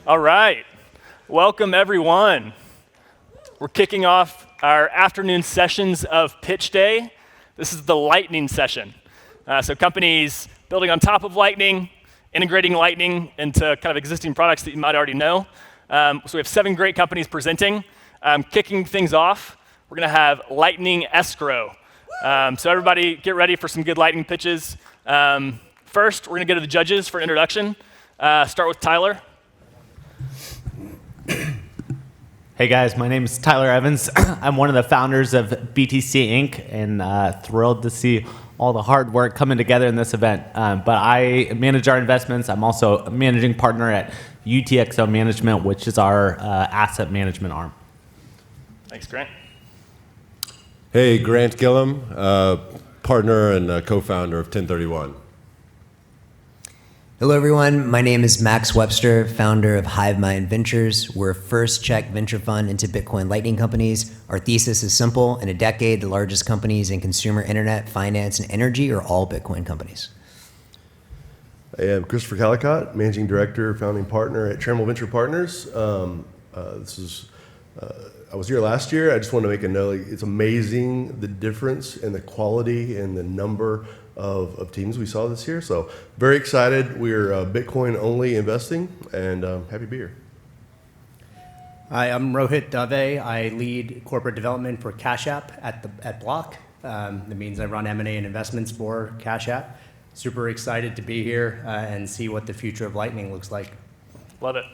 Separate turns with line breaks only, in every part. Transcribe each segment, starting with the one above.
All right. Welcome, everyone. We're kicking off our afternoon sessions of Pitchday. This is the Lightning session. So companies building on top of Lightning, integrating Lightning into kind of existing products that you might already know. So we have 7 great companies presenting. Kicking things off, we're going to have Lightning Escrow. So everybody get ready for some good Lightning pitches. First, we're going to go to the judges for an introduction. Start with Tyler.
Hey guys, my name is Tyler Evans. I'm one of the founders of BTC Inc. and thrilled to see all the hard work coming together in this event. But I manage our investments. I'm also a managing partner at UTXO Management, which is our asset management arm.
Thanks, Grant.
Hey, Grant Gilliam, partner and co-founder of 1031.
Hello, everyone. My name is Max Webster, founder of Hivemind Ventures. We're a first-check venture fund into Bitcoin Lightning companies. Our thesis is simple. In a decade, the largest companies in consumer internet, finance, and energy are all Bitcoin companies.
I am Christopher Calicott, managing director, founding partner at Trammell Venture Partners. I was here last year. I just want to make a note. It's amazing the difference in the quality and the number of teams we saw this year. So very excited. We're Bitcoin only investing and happy to be here.
Hi, I'm Rohit. I lead corporate development for Cash App at Block. That means I run M&A and investments for Cash App. Super excited to be here and see what the future of Lightning looks like.
Love it.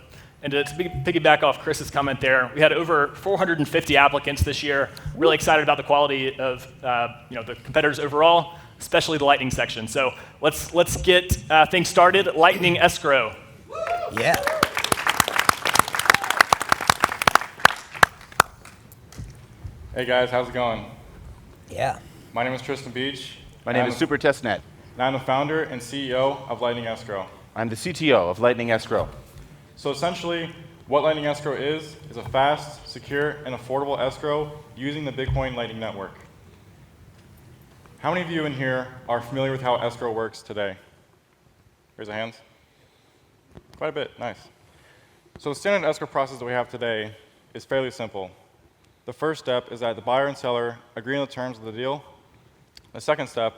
And to piggyback off Chris's comment there, we had over 450 applicants this year. Really excited about the quality of the competitors overall, especially the Lightning section. So let's get things started. Lightning Escrow.
Yeah.
Hey guys, how's it going?
Yeah.
My name is Tristan Beach.
My name is Super Testnet.
And I'm the founder and CEO of Lightning Escrow.
I'm the CTO of Lightning Escrow.
So essentially, what Lightning Escrow is a fast, secure, and affordable escrow using the Bitcoin Lightning Network. How many of you in here are familiar with how escrow works today? Raise your hands. Quite a bit, nice. So the standard escrow process that we have today is fairly simple. The first step is that the buyer and seller agree on the terms of the deal. The second step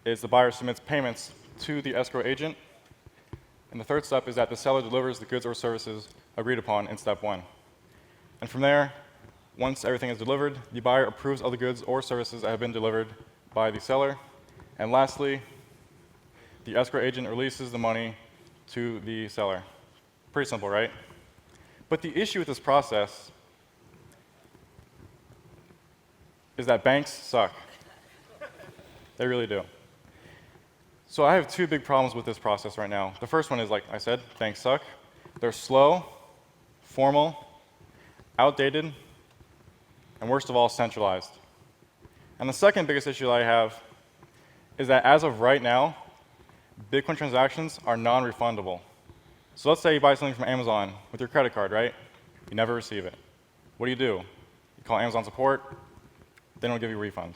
is the buyer submits payments to the escrow agent. And the third step is that the seller delivers the goods or services agreed upon in step 1. And from there, once everything is delivered, the buyer approves of the goods or services that have been delivered by the seller. And lastly, the escrow agent releases the money to the seller. Pretty simple, right? But the issue with this process is that banks suck. They really do. So I have 2 big problems with this process right now. The first one is, like I said, banks suck. They're slow, formal, outdated, and worst of all, centralized. And the second biggest issue that I have is that as of right now, Bitcoin transactions are non-refundable. So let's say you buy something from Amazon with your credit card, right? You never receive it. What do? You call Amazon support, they don't give you a refund.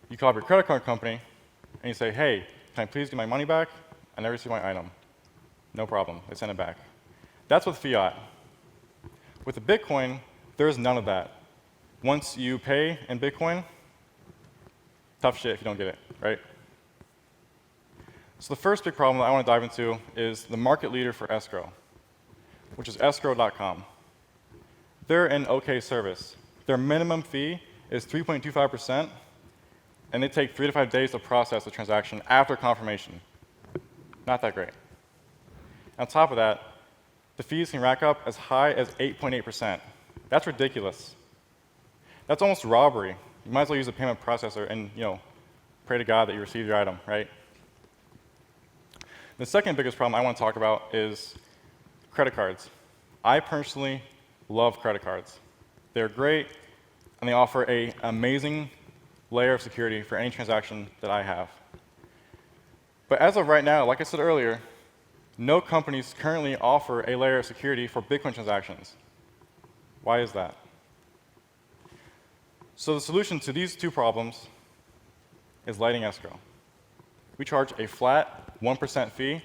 You call up your credit card company, and you say, hey, can I please get my money back? I never receive my item. No problem, they send it back. That's with fiat. With the Bitcoin, there's none of that. Once you pay in Bitcoin, tough shit if you don't get it, right? So the first big problem that I want to dive into is the market leader for escrow, which is Escrow.com. They're an okay service. Their minimum fee is 3.25%, and they take 3 to 5 days to process the transaction after confirmation. Not that great. On top of that, the fees can rack up as high as 8.8%. That's ridiculous. That's almost robbery. You might as well use a payment processor and pray to God that you receive your item, right? The second biggest problem I want to talk about is credit cards. I personally love credit cards. They're great, and they offer an amazing layer of security for any transaction that I have. But as of right now, like I said earlier, no companies currently offer a layer of security for Bitcoin transactions. Why is that? So the solution to these 2 problems is Lightning Escrow. We charge a flat 1% fee.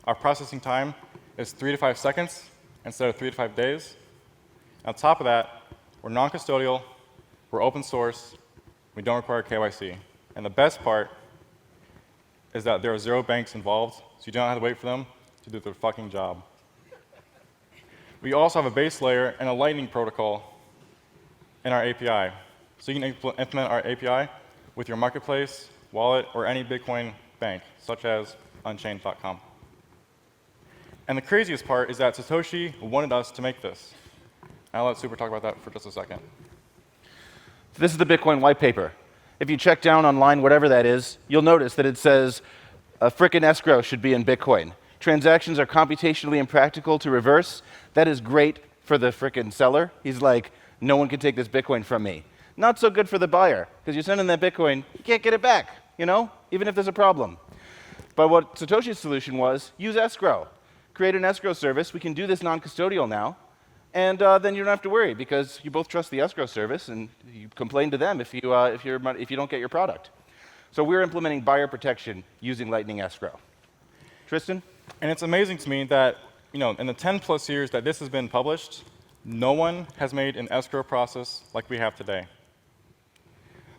Our processing time is 3 to 5 seconds, instead of 3 to 5 days. On top of that, we're non-custodial, we're open source, we don't require KYC. And the best part is that there are 0 banks involved, so you don't have to wait for them to do their fucking job. We also have a base layer and a Lightning protocol in our API. So you can implement our API with your marketplace, wallet, or any Bitcoin bank, such as Unchained.com. And the craziest part is that Satoshi wanted us to make this. I'll let Super talk about that for just a second.
This is the Bitcoin white paper. If you check down online, whatever that is, you'll notice that it says a frickin' escrow should be in Bitcoin. Transactions are computationally impractical to reverse. That is great for the frickin' seller. He's like, no one can take this Bitcoin from me. Not so good for the buyer, because you're sending that Bitcoin, you can't get it back, even if there's a problem. But what Satoshi's solution was, use escrow. Create an escrow service. We can do this non-custodial now. And then you don't have to worry, because you both trust the escrow service, and you complain to them if you don't get your product. So we're implementing buyer protection using Lightning Escrow. Tristan?
And it's amazing to me that in the 10+ years that this has been published, no one has made an escrow process like we have today.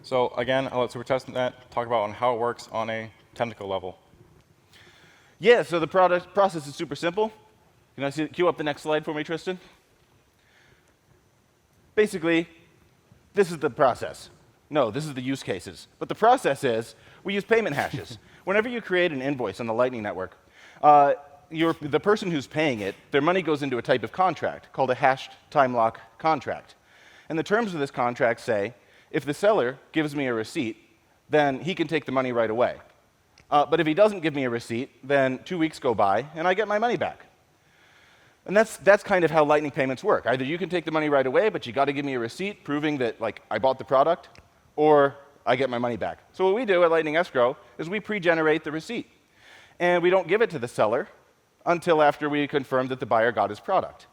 So again, I'll let SuperTestNet talk about how it works on a technical level.
Yeah, so the process is super simple. Can I cue up the next slide for me, Tristan? Basically, this is the process. No, this is the use cases. But the process is, we use payment hashes. Whenever you create an invoice on the Lightning Network, the person who's paying it, their money goes into a type of contract called a hashed time lock contract. And the terms of this contract say, if the seller gives me a receipt, then he can take the money right away. But if he doesn't give me a receipt, then 2 weeks go by, and I get my money back. And that's kind of how Lightning payments work. Either you can take the money right away, but you got to give me a receipt proving that I bought the product, or I get my money back. So what we do at Lightning Escrow is we pre-generate the receipt. And we don't give it to the seller until after we confirm that the buyer got his product.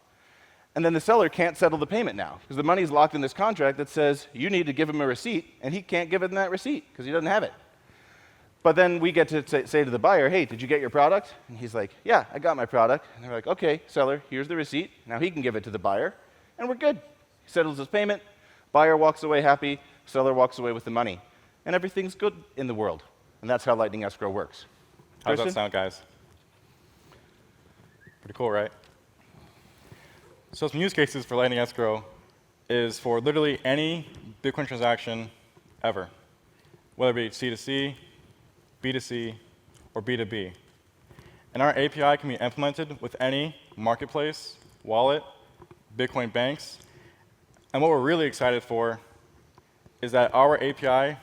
And then the seller can't settle the payment now, because the money's locked in this contract that says you need to give him a receipt, and he can't give him that receipt because he doesn't have it. But then we get to say to the buyer, hey, did you get your product? And he's like, yeah, I got my product. And they're like, okay, seller, here's the receipt. Now he can give it to the buyer, and we're good. He settles his payment, buyer walks away happy, seller walks away with the money. And everything's good in the world. And that's how Lightning Escrow works.
How does that sound, guys? Pretty cool, right? So some use cases for Lightning Escrow is for literally any Bitcoin transaction ever, whether it be C2C, B2C, or B2B. And our API can be implemented with any marketplace, wallet, Bitcoin banks. And what we're really excited for is that our API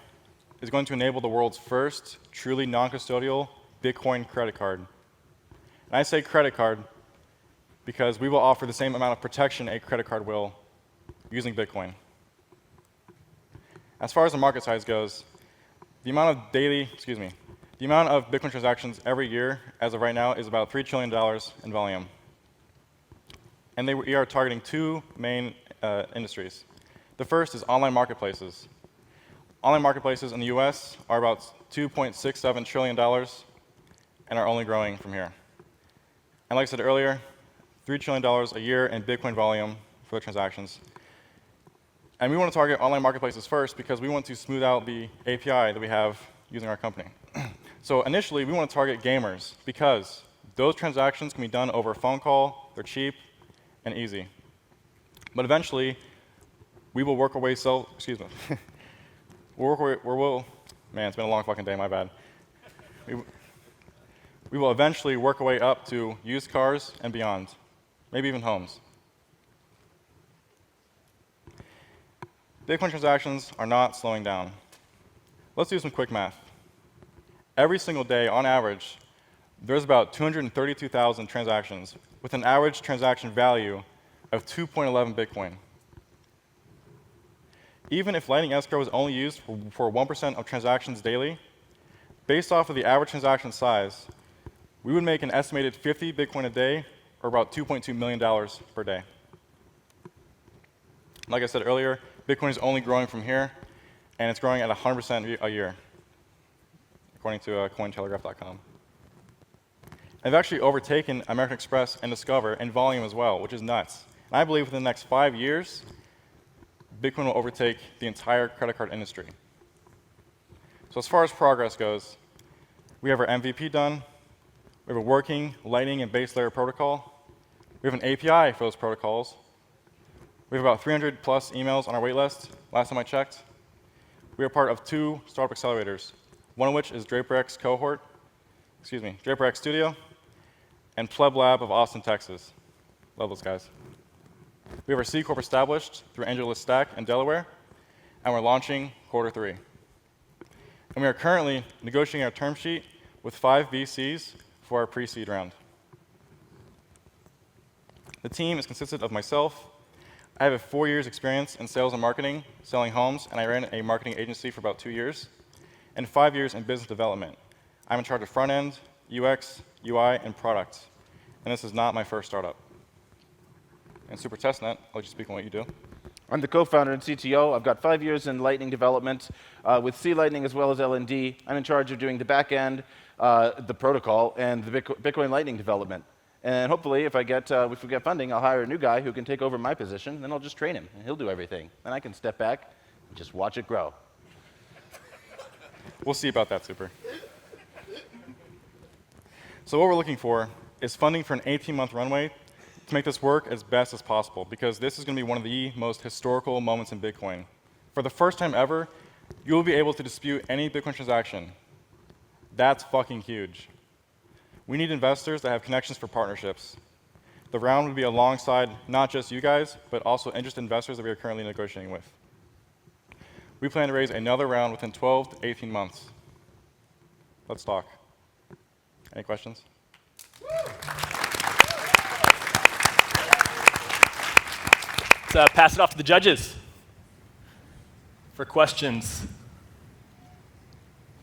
is going to enable the world's first truly non-custodial Bitcoin credit card. And I say credit card because we will offer the same amount of protection a credit card will using Bitcoin. As far as the market size goes, the amount of Bitcoin transactions every year, as of right now, is about $3 trillion in volume. And we are targeting 2 main industries. The first is online marketplaces. Online marketplaces in the US are about $2.67 trillion and are only growing from here. And like I said earlier, $3 trillion a year in Bitcoin volume for the transactions. And we want to target online marketplaces first because we want to smooth out the API that we have using our company. So initially, we want to target gamers because those transactions can be done over a phone call, they're cheap and easy. But eventually, we will work our way man, it's been a long fucking day, my bad. We will eventually work our way up to used cars and beyond, maybe even homes. Bitcoin transactions are not slowing down. Let's do some quick math. Every single day, on average, there's about 232,000 transactions with an average transaction value of 2.11 Bitcoin. Even if Lightning Escrow is only used for 1% of transactions daily, based off of the average transaction size, we would make an estimated 50 Bitcoin a day, or about $2.2 million per day. Like I said earlier, Bitcoin is only growing from here, and it's growing at 100% a year, according to Cointelegraph.com. They've actually overtaken American Express and Discover in volume as well, which is nuts. And I believe within the next 5 years, Bitcoin will overtake the entire credit card industry. So as far as progress goes, we have our MVP done. We have a working Lightning and base layer protocol. We have an API for those protocols. We have about 300 plus emails on our waitlist, last time I checked. We are part of 2 startup accelerators, one of which is DraperX Studio, and Pleb Lab of Austin, Texas. Love those guys. We have our C Corp established through AngelList Stack in Delaware, and we're launching Q3. And we are currently negotiating our term sheet with 5 VCs for our pre-seed round. The team is consisted of myself. I have a 4 years experience in sales and marketing, selling homes, and I ran a marketing agency for about 2 years, and 5 years in business development. I'm in charge of front end, UX, UI, and product. And this is not my first startup. And Super Testnet, I'll let you speak on what you do.
I'm the co-founder and CTO. I've got 5 years in Lightning development with C Lightning as well as LND. I'm in charge of doing the back end, the protocol, and the Bitcoin Lightning development. And hopefully, if we get funding, I'll hire a new guy who can take over my position, and then I'll just train him, and he'll do everything. And I can step back and just watch it grow.
We'll see about that, Super. So what we're looking for is funding for an 18-month runway to make this work as best as possible, because this is going to be one of the most historical moments in Bitcoin. For the first time ever, you'll be able to dispute any Bitcoin transaction. That's fucking huge. We need investors that have connections for partnerships. The round would be alongside not just you guys, but also interested investors that we are currently negotiating with. We plan to raise another round within 12 to 18 months. Let's talk. Any questions?
Let's pass it off to the judges for questions.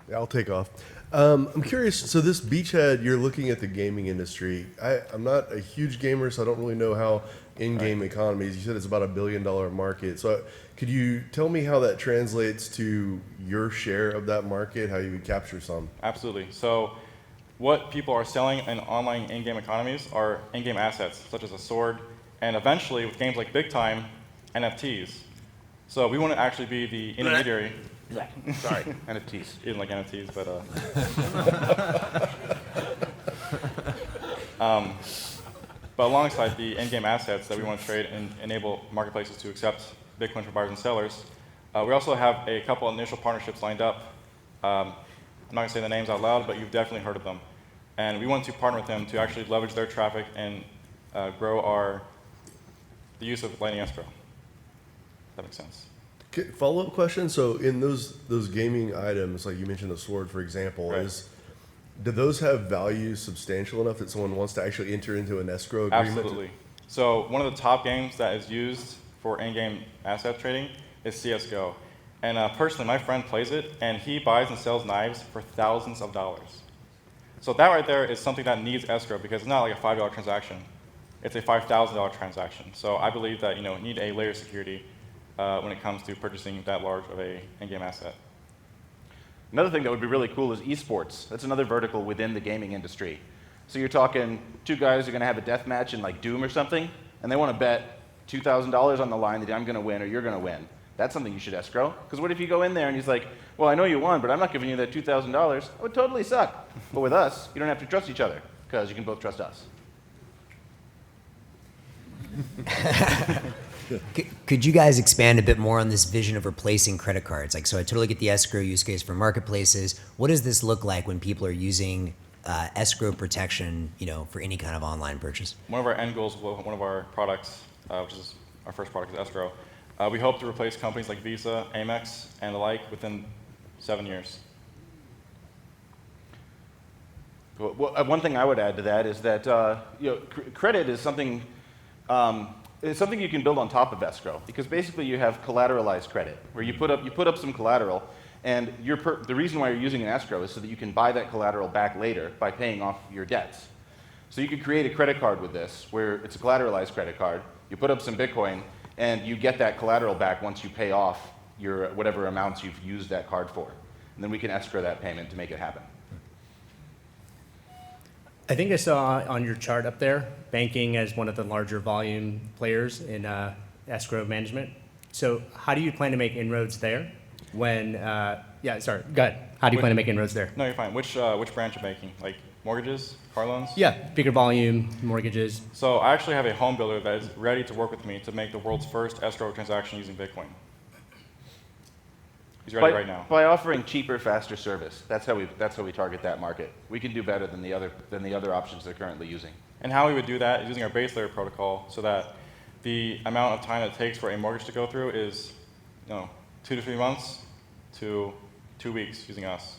Yeah, I'll take off. I'm curious, so this beachhead, you're looking at the gaming industry. I'm not a huge gamer, so I don't really know how in-game economies, you said it's about $1 billion market. So could you tell me how that translates to your share of that market, how you would capture some?
Absolutely. So what people are selling in online in-game economies are in-game assets, such as a sword, and eventually, with games like Big Time, NFTs. So we want to actually be the intermediary.
Sorry, NFTs.
You didn't like NFTs, but but alongside the in-game assets that we want to trade and enable marketplaces to accept Bitcoin for buyers and sellers, we also have a couple initial partnerships lined up. I'm not going to say the names out loud, but you've definitely heard of them. And we want to partner with them to actually leverage their traffic and grow the use of Lightning Escrow. That makes sense.
Follow-up question. So in those gaming items, like you mentioned the sword, for example,
Right.
Do those have value substantial enough that someone wants to actually enter into an escrow agreement?
Absolutely. So one of the top games that is used for in-game asset trading is CSGO. And personally, my friend plays it, and he buys and sells knives for thousands of dollars. So that right there is something that needs escrow, because it's not like a $5 transaction. It's a $5,000 transaction. So I believe that you need a layer of security when it comes to purchasing that large of a in-game asset.
Another thing that would be really cool is esports. That's another vertical within the gaming industry. So you're talking 2 guys are going to have a death match in like Doom or something, and they want to bet $2,000 on the line that I'm going to win or you're going to win. That's something you should escrow. Because what if you go in there and he's like, well, I know you won, but I'm not giving you that $2,000. That would totally suck. But with us, you don't have to trust each other, because you can both trust us.
Could you guys expand a bit more on this vision of replacing credit cards? So I totally get the escrow use case for marketplaces. What does this look like when people are using escrow protection, for any kind of online purchase?
One of our end goals, one of our products, which is our first product, is Escrow. We hope to replace companies like Visa, Amex, and the like within 7 years.
Well, one thing I would add to that is that credit is something. It's something you can build on top of escrow, because basically you have collateralized credit, where you put up some collateral, and the reason why you're using an escrow is so that you can buy that collateral back later by paying off your debts. So you could create a credit card with this, where it's a collateralized credit card. You put up some Bitcoin, and you get that collateral back once you pay off your whatever amounts you've used that card for, and then we can escrow that payment to make it happen.
I think I saw on your chart up there, banking as one of the larger volume players in escrow management. So how do you plan to make inroads there? When, yeah, sorry, go ahead. How do you plan to make inroads there?
No, you're fine. Which branch of banking? Like mortgages, car loans?
Yeah, bigger volume, mortgages.
So I actually have a home builder that is ready to work with me to make the world's first escrow transaction using Bitcoin. He's ready right now.
By offering cheaper, faster service. That's how we target that market. We can do better than the other options they're currently using.
And how we would do that is using our base layer protocol so that the amount of time it takes for a mortgage to go through is 2 to 3 months to 2 weeks using us.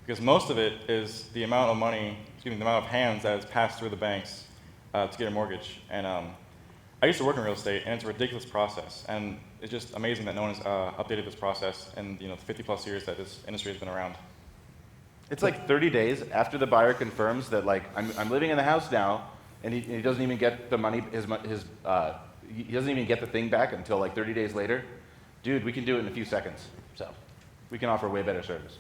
Because most of it is the amount of money, the amount of hands that is passed through the banks to get a mortgage. And I used to work in real estate, and it's a ridiculous process. And it's just amazing that no one has updated this process in the 50+ years that this industry has been around.
It's like 30 days after the buyer confirms that, like, I'm living in the house now, and he doesn't even get the money, he doesn't even get the thing back until like 30 days later. Dude, we can do it in a few seconds. So we can offer way better service.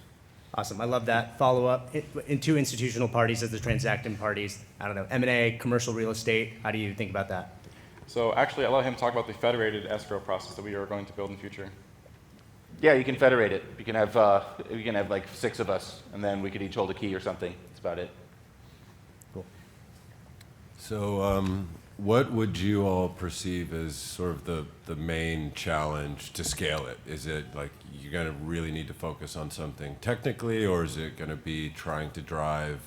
Awesome, I love that. Follow up, into institutional parties as the transacting parties. I don't know, M&A, commercial real estate, how do you think about that?
So actually, I'll let him talk about the federated escrow process that we are going to build in the future.
Yeah, you can federate it. We can have like 6 of us, and then we could each hold a key or something. That's about it.
Cool.
So what would you all perceive as sort of the main challenge to scale it? Is it like you're going to really need to focus on something technically, or is it going to be trying to drive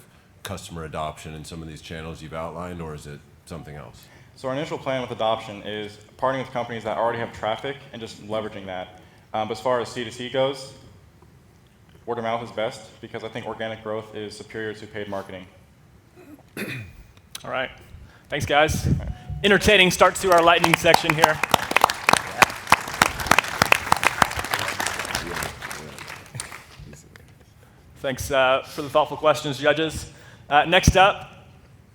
customer adoption in some of these channels you've outlined, or is it something else?
So our initial plan with adoption is partnering with companies that already have traffic and just leveraging that. But as far as C2C goes, word of mouth is best because I think organic growth is superior to paid marketing.
All right. Thanks, guys. Entertaining start to our lightning section here. Thanks for the thoughtful questions, judges. Next up,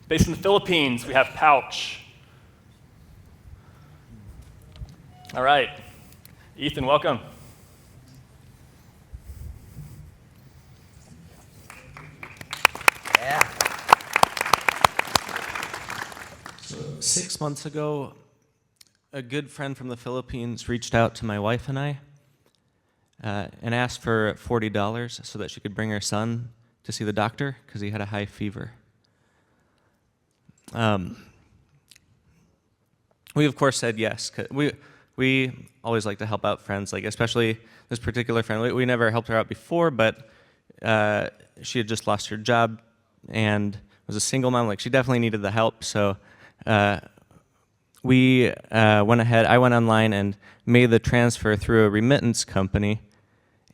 based in the Philippines, we have Pouch. All right. Ethan, welcome.
Yeah. So 6 months ago, a good friend from the Philippines reached out to my wife and I and asked for $40 so that she could bring her son to see the doctor because he had a high fever. We, of course, said yes. We always like to help out friends, like especially this particular friend. We never helped her out before, but she had just lost her job and was a single mom. Like, she definitely needed the help. So we went ahead. I went online and made the transfer through a remittance company.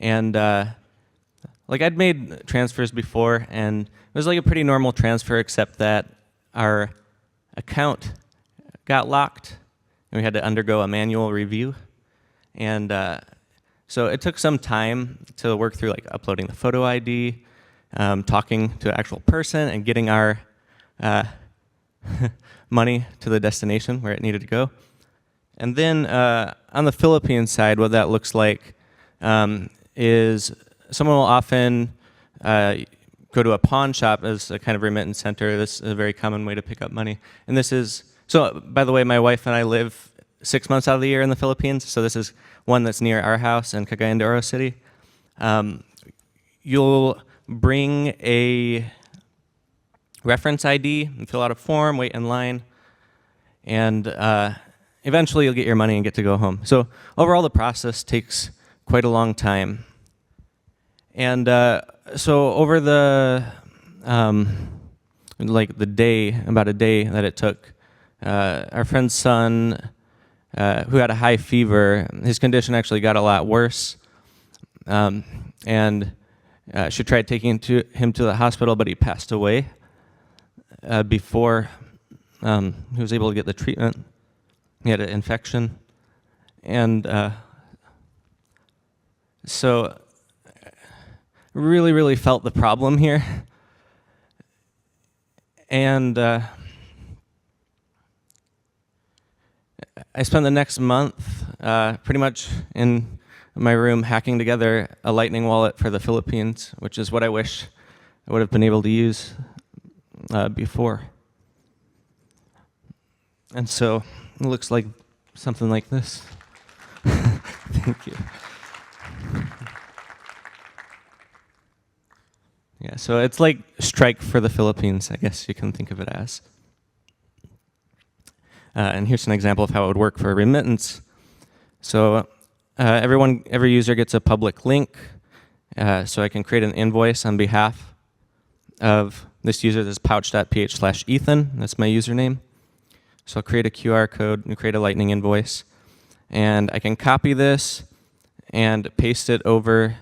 And like, I'd made transfers before, and it was like a pretty normal transfer, except that our account got locked, and we had to undergo a manual review. And so it took some time to work through, like, uploading the photo ID, talking to an actual person, and getting our money to the destination where it needed to go. And then on the Philippine side, what that looks like is someone will often go to a pawn shop as a kind of remittance center. This is a very common way to pick up money. And this is, so by the way, my wife and I live 6 months out of the year in the Philippines, so this is one that's near our house in Cagayan de Oro City. You'll bring a reference ID and fill out a form, wait in line, and eventually you'll get your money and get to go home. So overall, the process takes quite a long time. And so over the like the day, about a day that it took, our friend's son, who had a high fever, his condition actually got a lot worse. And she tried taking him to the hospital, but he passed away before he was able to get the treatment. He had an infection. And so really, really felt the problem here. And I spent the next month pretty much in my room hacking together a Lightning wallet for the Philippines, which is what I wish I would have been able to use before. And so it looks like something like this. Thank you. Yeah, so it's like Strike for the Philippines, I guess you can think of it as. And here's an example of how it would work for a remittance. So every user gets a public link, so I can create an invoice on behalf of this user. This is pouch.ph/Ethan. That's my username. So I'll create a QR code and create a Lightning invoice. And I can copy this and paste it over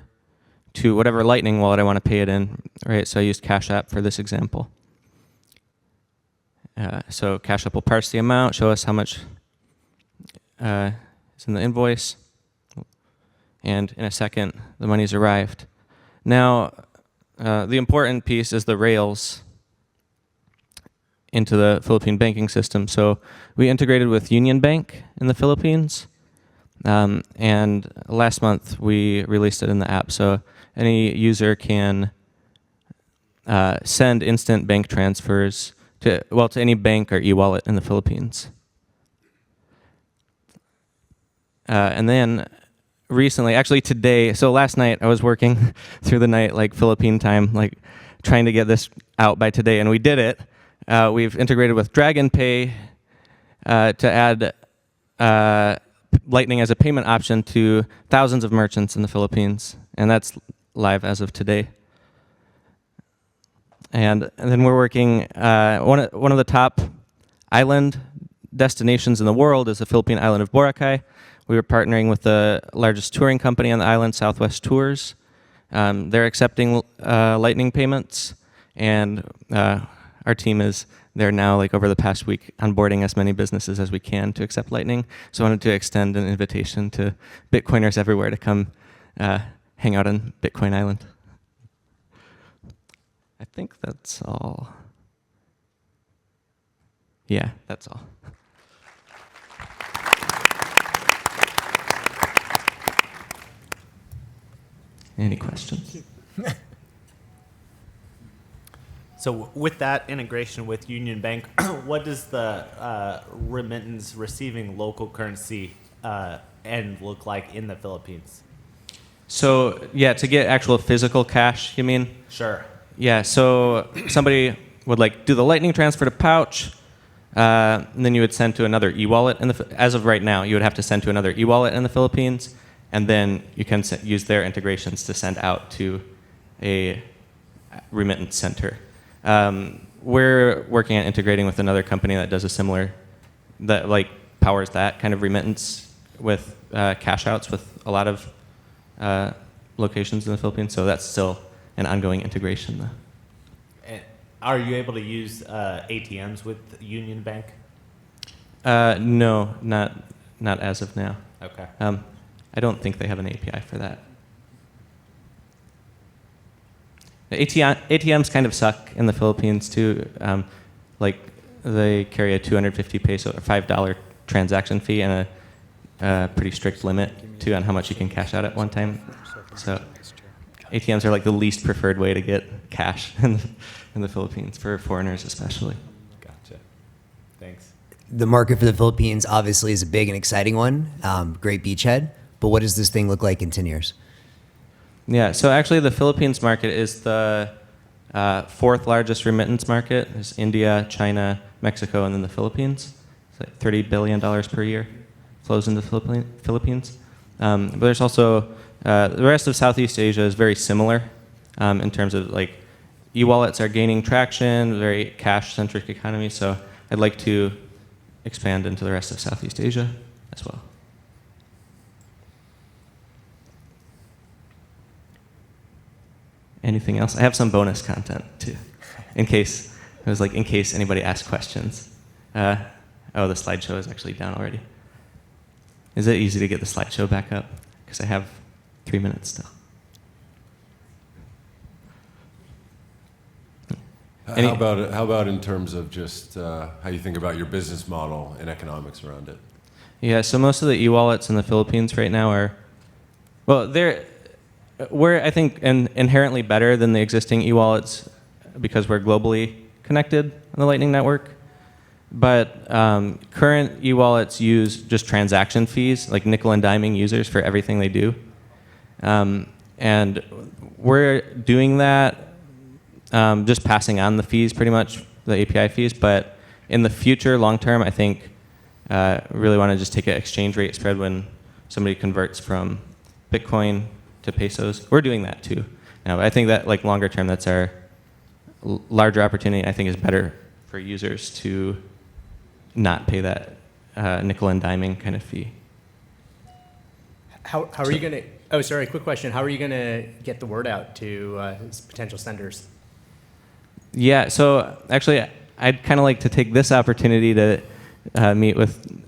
to whatever Lightning wallet I want to pay it in. Right? So I used Cash App for this example. So Cash App will parse the amount, show us how much is in the invoice. And in a second, the money's arrived. Now, the important piece is the rails into the Philippine banking system. So we integrated with Union Bank in the Philippines. And last month, we released it in the app. So any user can send instant bank transfers to any bank or e-wallet in the Philippines. And then recently, actually today, so last night I was working through the night, like Philippine time, like trying to get this out by today, and we did it. We've integrated with Dragon Pay to add Lightning as a payment option to thousands of merchants in the Philippines, and that's live as of today. And then we're working, one of the top island destinations in the world is the Philippine island of Boracay. We were partnering with the largest touring company on the island, Southwest Tours. They're accepting Lightning payments, and our team is there now, like over the past week, onboarding as many businesses as we can to accept Lightning. So I wanted to extend an invitation to Bitcoiners everywhere to come hang out on Bitcoin Island. I think that's all. Yeah, that's all. Any questions?
So with that integration with Union Bank, what does the remittance receiving local currency end look like in the Philippines?
So yeah, to get actual physical cash, you mean?
Sure.
Yeah, so somebody would like do the Lightning transfer to Pouch, and then you would send to another e-wallet. As of right now, you would have to send to another e-wallet in the Philippines, and then you can use their integrations to send out to a remittance center. We're working on integrating with another company that does a similar, that like powers that kind of remittance with cash outs with a lot of locations in the Philippines. So that's still an ongoing integration though.
Are you able to use ATMs with Union Bank?
No, not as of now.
Okay.
I don't think they have an API for that. The ATMs kind of suck in the Philippines too. Like they carry a 250 peso or $5 transaction fee and a pretty strict limit too on how much you can cash out at one time. So ATMs are like the least preferred way to get cash in the Philippines for foreigners especially.
Gotcha. Thanks.
The market for the Philippines obviously is a big and exciting one. Great beachhead. But what does this thing look like in 10 years?
Yeah, so actually the Philippines market is the fourth largest remittance market. There's India, China, Mexico, and then the Philippines. It's like $30 billion per year flows into the Philippines. But there's also, the rest of Southeast Asia is very similar in terms of like e-wallets are gaining traction, very cash-centric economy. So I'd like to expand into the rest of Southeast Asia as well. Anything else? I have some bonus content too, in case anybody asks questions. Oh, the slideshow is actually down already. Is it easy to get the slideshow back up? Because I have 3 minutes still.
How about in terms of just how you think about your business model and economics around it?
Yeah, so most of the e-wallets in the Philippines right now we're, I think, inherently better than the existing e-wallets because we're globally connected on the Lightning Network. But current e-wallets use just transaction fees, like nickel and diming users for everything they do. And we're doing that, just passing on the fees pretty much, the API fees. But in the future, long term, I think really want to just take an exchange rate spread when somebody converts from Bitcoin to pesos. We're doing that too. Now, I think that like longer term, that's our larger opportunity. I think is better for users to not pay that nickel and diming kind of fee.
How are you going to, oh, sorry, quick question. How are you going to get the word out to potential senders?
Yeah, so actually, I'd kind of like to take this opportunity to meet with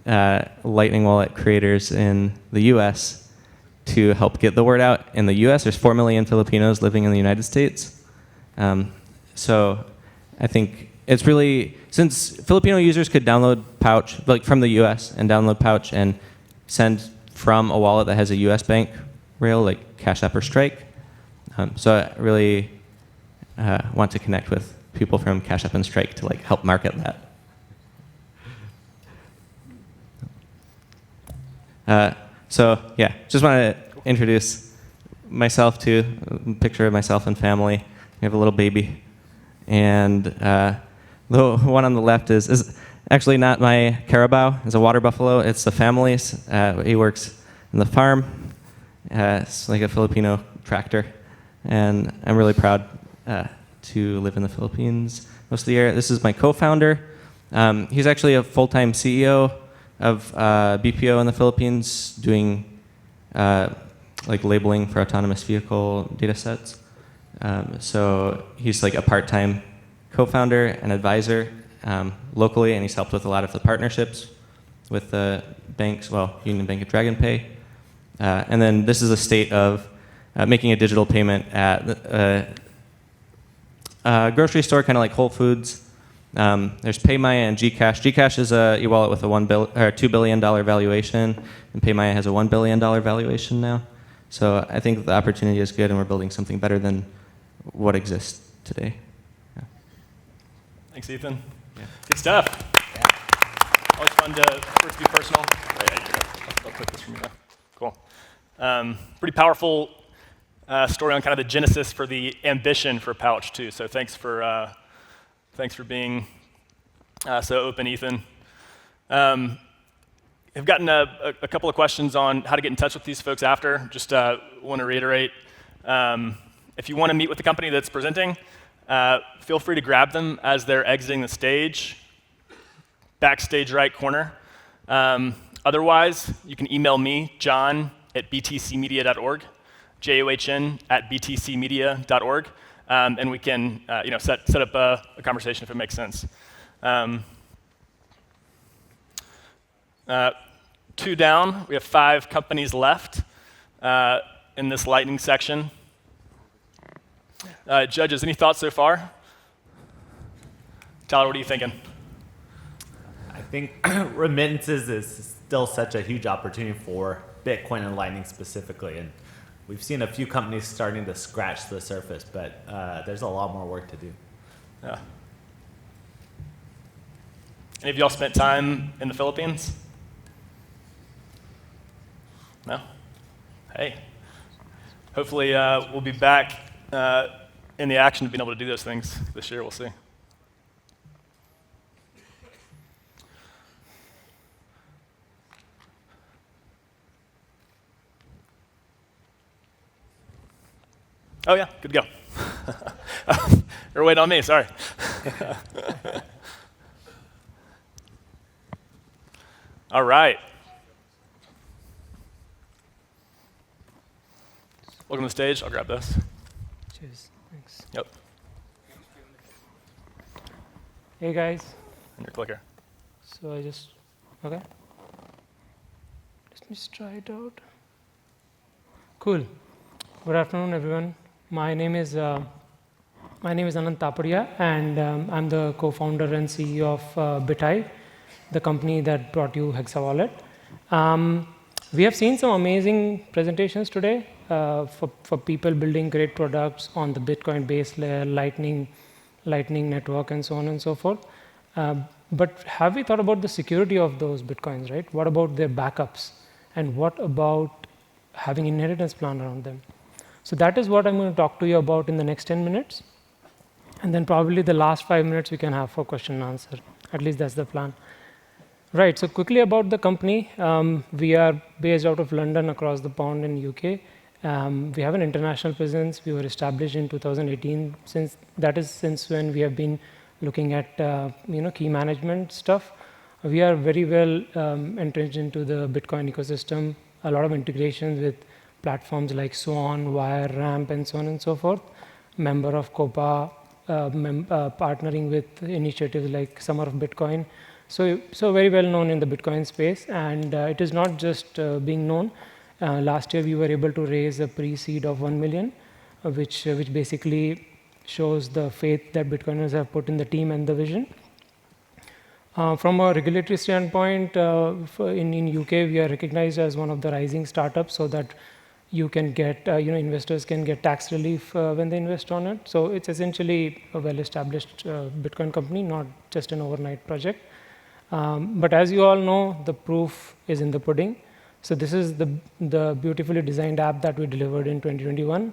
Lightning Wallet creators in the US to help get the word out. In the US, there's 4 million Filipinos living in the United States. So I think it's really, since Filipino users could download Pouch, like from the US, and download Pouch and send from a wallet that has a US bank rail, like Cash App or Strike. So I really want to connect with people from Cash App and Strike to like help market that. So yeah, just want to introduce myself too. A picture of myself and family. We have a little baby. And the one on the left is actually not my carabao. It's a water buffalo. It's the family's. He works in the farm. It's like a Filipino tractor. And I'm really proud to live in the Philippines most of the year. This is my co-founder. He's actually a full-time CEO of BPO in the Philippines, doing like labeling for autonomous vehicle data sets. So he's like a part-time co-founder and advisor locally, and he's helped with a lot of the partnerships with the banks, well, Union Bank and DragonPay. And then this is a state of making a digital payment at a grocery store, kind of like Whole Foods. There's PayMaya and Gcash. Gcash is a e-wallet with a $2 billion valuation, and PayMaya has a $1 billion valuation now. So I think the opportunity is good, and we're building something better than what exists today. Yeah.
Thanks, Ethan. Yeah. Good stuff. Yeah. Always fun to first be personal. I'll click this from you now. Cool. Pretty powerful story on kind of the genesis for the ambition for Pouch too. So thanks for being so open, Ethan. I've gotten a couple of questions on how to get in touch with these folks after. Just want to reiterate, if you want to meet with the company that's presenting, feel free to grab them as they're exiting the stage, backstage right corner. Otherwise, you can email me, john@btcmedia.org, john@btcmedia.org, and we can set up a conversation if it makes sense. Two down, we have 5 companies left in this lightning section. Judges, any thoughts so far? Tyler, what are you thinking?
I think remittances is still such a huge opportunity for Bitcoin and Lightning specifically. And we've seen a few companies starting to scratch the surface, but there's a lot more work to do.
Yeah. Any of y'all spent time in the Philippines? No? Hey. Hopefully we'll be back in the action of being able to do those things this year. We'll see. Oh yeah, good to go. You're waiting on me, sorry. All right. Welcome to the stage. I'll grab this.
Cheers. Thanks.
Yep.
Hey guys.
And your clicker.
So okay. Let me just try it out. Cool. Good afternoon, everyone. My name is Anant Tapadia, and I'm the co-founder and CEO of Pitchday, the company that brought you Hexa Wallet. We have seen some amazing presentations today for people building great products on the Bitcoin base layer, Lightning Lightning Network, and so on and so forth. But have we thought about the security of those Bitcoins, right? What about their backups? And what about having inheritance plan around them? So that is what I'm going to talk to you about in the next 10 minutes. And then probably the last 5 minutes we can have for question and answer. At least that's the plan. Right, so quickly about the company. We are based out of London, across the pond in UK. We have an international presence. We were established in 2018. Since when we have been looking at key management stuff. We are very well entrenched into the Bitcoin ecosystem. A lot of integrations with platforms like Swan, Wire, Ramp, and so on and so forth. Member of COPA, partnering with initiatives like Summer of Bitcoin. So very well known in the Bitcoin space, and it is not just being known. Last year we were able to raise a pre-seed of 1 million, which basically shows the faith that Bitcoiners have put in the team and the vision. From a regulatory standpoint, in UK we are recognized as one of the rising startups, so that you can get, investors can get tax relief when they invest on it. So it's essentially a well-established Bitcoin company, not just an overnight project. But as you all know, the proof is in the pudding. So this is the beautifully designed app that we delivered in 2021.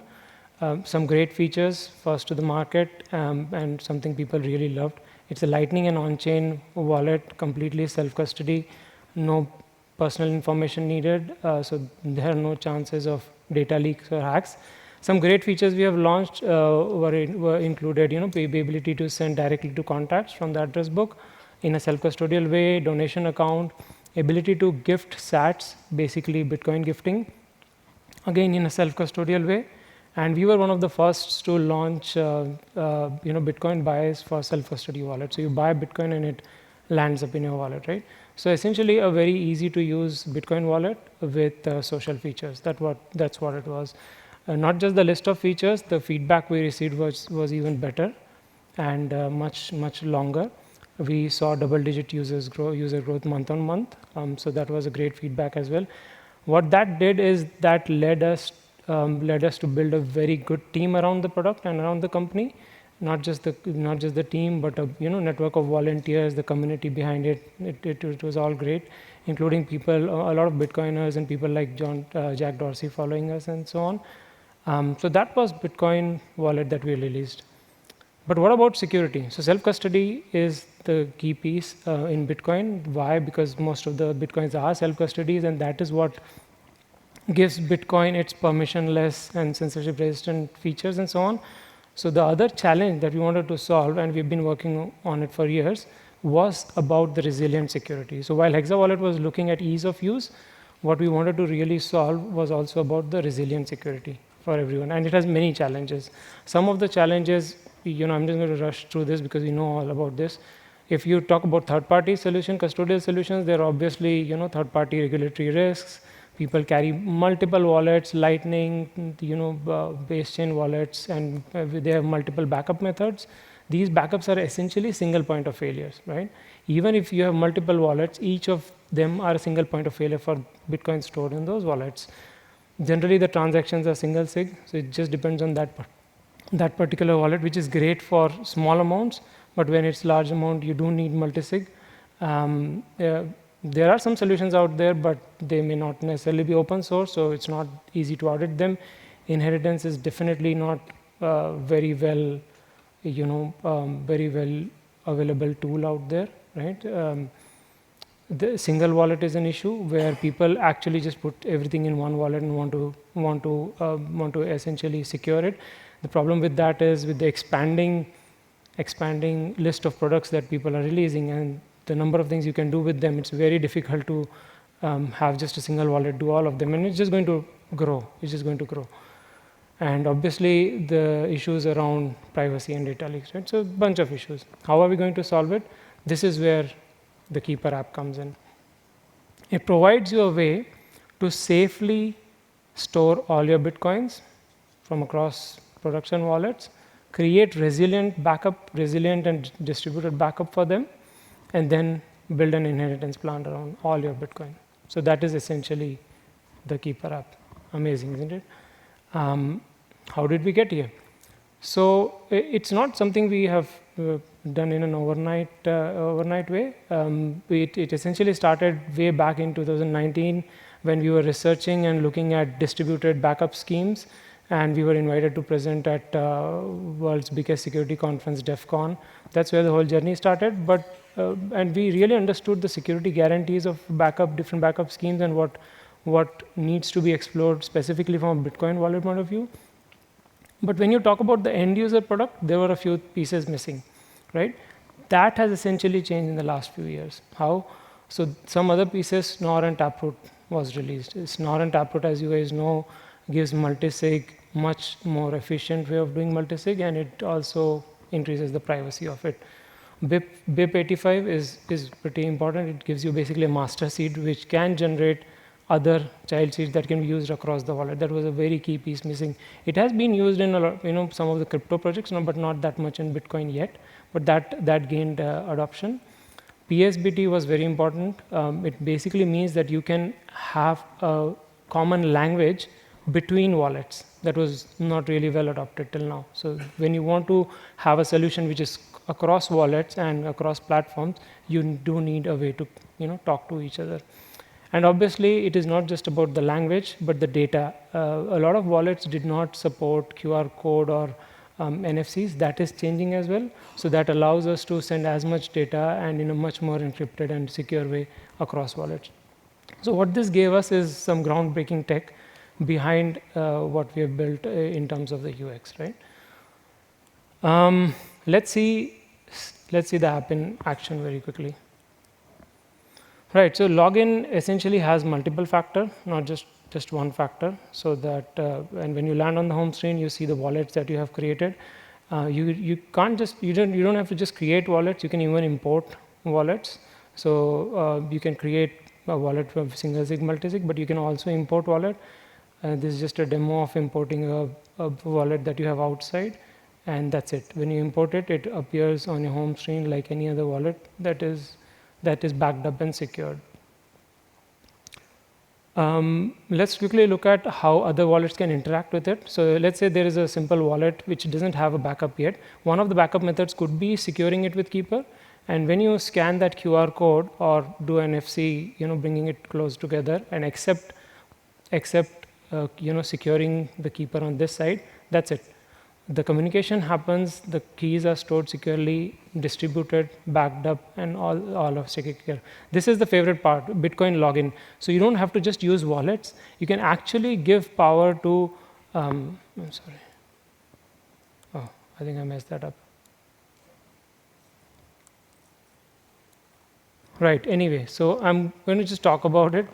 Some great features, first to the market, and something people really loved. It's a Lightning and on-chain wallet, completely self-custody, no personal information needed, so there are no chances of data leaks or hacks. Some great features we have launched were included, the ability to send directly to contacts from the address book in a self-custodial way, donation account, ability to gift sats, basically Bitcoin gifting, again in a self-custodial way. And we were one of the first to launch, Bitcoin buys for self-custody wallet. So you buy Bitcoin and it lands up in your wallet, right? So essentially a very easy to use Bitcoin wallet with social features. That's what it was. Not just the list of features, the feedback we received was even better and much longer. We saw double-digit user growth month on month. So that was a great feedback as well. What that did is that led us to build a very good team around the product and around the company. Not just the team, but a network of volunteers, the community behind it. It was all great, including people, a lot of Bitcoiners and people like Jack Dorsey following us and so on. So that was Bitcoin wallet that we released. But what about security? So self-custody is the key piece in Bitcoin. Why? Because most of the Bitcoins are self-custodies, and that is what gives Bitcoin its permissionless and censorship-resistant features and so on. So the other challenge that we wanted to solve, and we've been working on it for years, was about the resilient security. So while Hexa Wallet was looking at ease of use, what we wanted to really solve was also about the resilient security for everyone. And it has many challenges. Some of the challenges, I'm just going to rush through this because we know all about this. If you talk about third-party solution, custodial solutions, there are obviously, third-party regulatory risks. People carry multiple wallets, Lightning, base chain wallets, and they have multiple backup methods. These backups are essentially single point of failures, right? Even if you have multiple wallets, each of them are a single point of failure for Bitcoin stored in those wallets. Generally, the transactions are single sig, so it just depends on that particular wallet, which is great for small amounts, but when it's large amount, you do need multi-sig. There are some solutions out there, but they may not necessarily be open source, so it's not easy to audit them. Inheritance is definitely not very well available tool out there, right? The single wallet is an issue where people actually just put everything in one wallet and want to essentially secure it. The problem with that is with the expanding list of products that people are releasing and the number of things you can do with them, it's very difficult to have just a single wallet do all of them, and it's just going to grow. And obviously, the issues around privacy and data leaks, right? So a bunch of issues. How are we going to solve it? This is where the Keeper app comes in. It provides you a way to safely store all your Bitcoins from across production wallets, create resilient and distributed backup for them, and then build an inheritance plan around all your Bitcoin. So that is essentially the Keeper app. Amazing, isn't it? How did we get here? So it's not something we have done in an overnight way. It essentially started way back in 2019 when we were researching and looking at distributed backup schemes, and we were invited to present at world's biggest security conference, DEF CON. That's where the whole journey started. And we really understood the security guarantees of different backup schemes and what needs to be explored specifically from a Bitcoin wallet point of view. But when you talk about the end user product, there were a few pieces missing, right? That has essentially changed in the last few years. How? So some other pieces, Snore and Taproot was released. Snore and Taproot, as you guys know, gives multisig, much more efficient way of doing multisig, and it also increases the privacy of it. BIP85 is pretty important. It gives you basically a master seed which can generate other child seeds that can be used across the wallet. That was a very key piece missing. It has been used in a lot, some of the crypto projects, but not that much in Bitcoin yet. But that gained adoption. PSBT was very important. It basically means that you can have a common language between wallets. That was not really well adopted till now. So when you want to have a solution which is across wallets and across platforms, you do need a way to talk to each other. And obviously, it is not just about the language, but the data. A lot of wallets did not support QR code or NFCs. That is changing as well. So that allows us to send as much data and in a much more encrypted and secure way across wallets. So what this gave us is some groundbreaking tech behind what we have built in terms of the UX, right? Let's see the app in action very quickly. Right, so login essentially has multiple factor, not just one factor, so that and when you land on the home screen, you see the wallets that you have created. You don't have to just create wallets. You can even import wallets. So you can create a wallet from single sig, multi-sig, but you can also import wallet. This is just a demo of importing a wallet that you have outside, and that's it. When you import it, it appears on your home screen like any other wallet that is backed up and secured. Let's quickly look at how other wallets can interact with it. So let's say there is a simple wallet which doesn't have a backup yet. One of the backup methods could be securing it with Keeper. And when you scan that QR code or do an NFC, bringing it close together and accept securing the Keeper on this side, that's it. The communication happens, the keys are stored securely, distributed, backed up, and all of secure. This is the favorite part, Bitcoin login. So you don't have to just use wallets. You can actually give power to, I'm sorry. Oh, I think I messed that up. Right, anyway, so I'm going to just talk about it.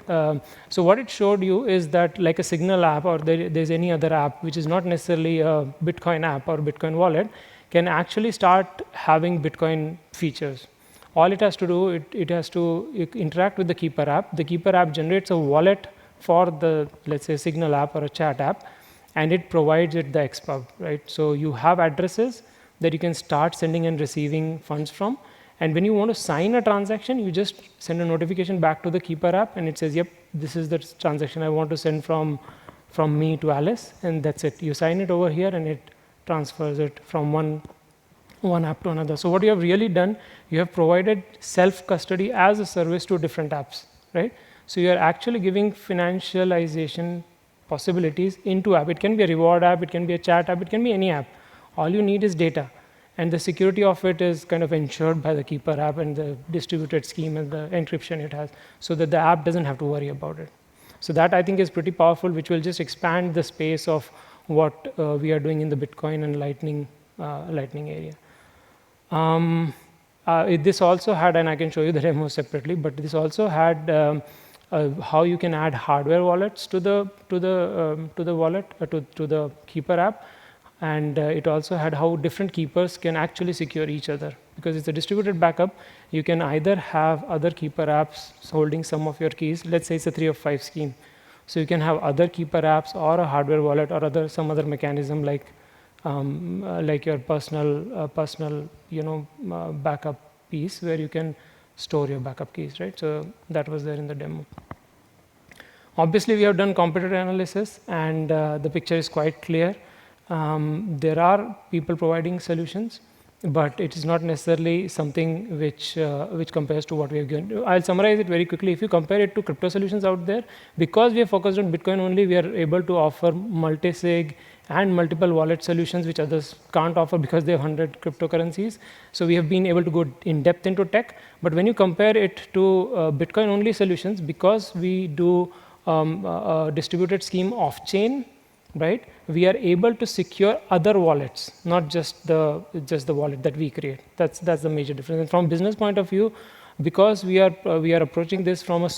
So what it showed you is that like a Signal app or there's any other app which is not necessarily a Bitcoin app or Bitcoin wallet can actually start having Bitcoin features. All it has to do, it has to interact with the Keeper app. The Keeper app generates a wallet for the, let's say, Signal app or a chat app, and it provides it the XPub, right? So you have addresses that you can start sending and receiving funds from. And when you want to sign a transaction, you just send a notification back to the Keeper app, and it says, yep, this is the transaction I want to send from me to Alice, and that's it. You sign it over here, and it transfers it from one app to another. So what you have really done, you have provided self-custody as a service to different apps, right? So you are actually giving financialization possibilities into app. It can be a reward app, it can be a chat app, it can be any app. All you need is data. And the security of it is kind of ensured by the Keeper app and the distributed scheme and the encryption it has, so that the app doesn't have to worry about it. So that I think is pretty powerful, which will just expand the space of what we are doing in the Bitcoin and Lightning area. This also had, and I can show you the demo separately, but this also had how you can add hardware wallets to the wallet, to the Keeper app. And it also had how different keepers can actually secure each other. Because it's a distributed backup, you can either have other Keeper apps holding some of your keys. Let's say it's a 3 of 5 scheme. So you can have other Keeper apps or a hardware wallet or some other mechanism like your personal backup piece where you can store your backup keys, right? So that was there in the demo. Obviously, we have done competitor analysis, and the picture is quite clear. There are people providing solutions. but it is not necessarily something which compares to what we have given. I'll summarize it very quickly. If you compare it to crypto solutions out there, because we are focused on Bitcoin only, we are able to offer multi-sig and multiple wallet solutions which others can't offer because they have 100 cryptocurrencies. So we have been able to go in depth into tech. But when you compare it to Bitcoin only solutions, because we do a distributed scheme off-chain, right? We are able to secure other wallets, not just the wallet that we create. That's the major difference. And from business point of view, because we are approaching this from a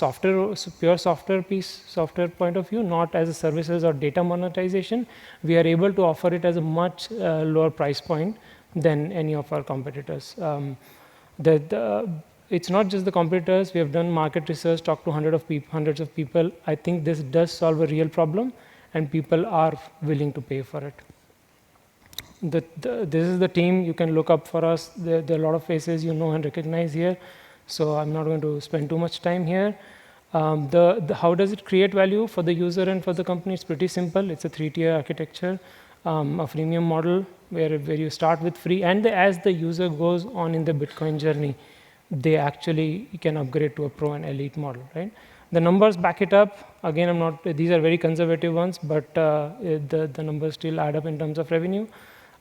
pure software point of view, not as a services or data monetization, we are able to offer it as a much lower price point than any of our competitors. It's not just the competitors. We have done market research, talked to hundreds of people. I think this does solve a real problem, and people are willing to pay for it. This is the team. You can look up for us. There are a lot of faces you know and recognize here, so I'm not going to spend too much time here. How does it create value for the user and for the company? It's pretty simple. It's a 3-tier architecture, a freemium model where you start with free, and as the user goes on in the Bitcoin journey, they actually can upgrade to a pro and elite model, right? The numbers back it up. Again, these are very conservative ones, but the numbers still add up in terms of revenue.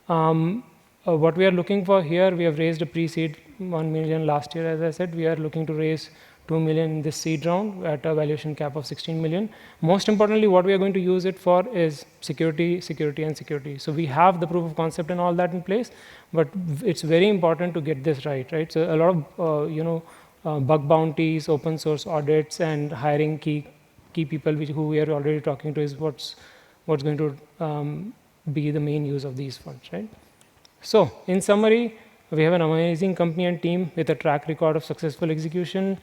What we are looking for here, we have raised a pre-seed 1 million last year, as I said. We are looking to raise 2 million in this seed round at a valuation cap of 16 million. Most importantly, what we are going to use it for is security, security, and security. So we have the proof of concept and all that in place, but it's very important to get this right? So a lot of bug bounties, open source audits, and hiring key people who we are already talking to is what's going to be the main use of these funds, right? So in summary, we have an amazing company and team with a track record of successful execution.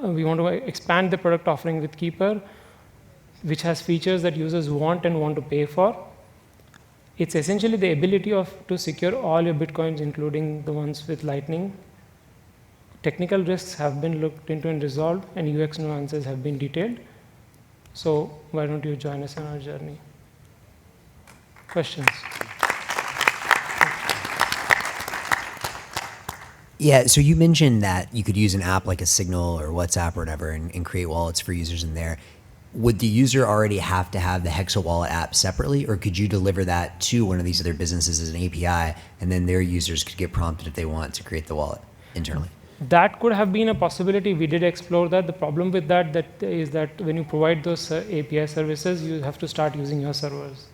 We want to expand the product offering with Keeper, which has features that users want and want to pay for. It's essentially the ability to secure all your Bitcoins, including the ones with Lightning. Technical risks have been looked into and resolved, and UX nuances have been detailed. So why don't you join us on our journey? Questions?
Yeah, so you mentioned that you could use an app like a Signal or WhatsApp or whatever and create wallets for users in there. Would the user already have to have the Hexa wallet app separately, or could you deliver that to one of these other businesses as an API, and then their users could get prompted if they want to create the wallet internally?
That could have been a possibility. We did explore that. The problem with that is that when you provide those API services, you have to start using your servers.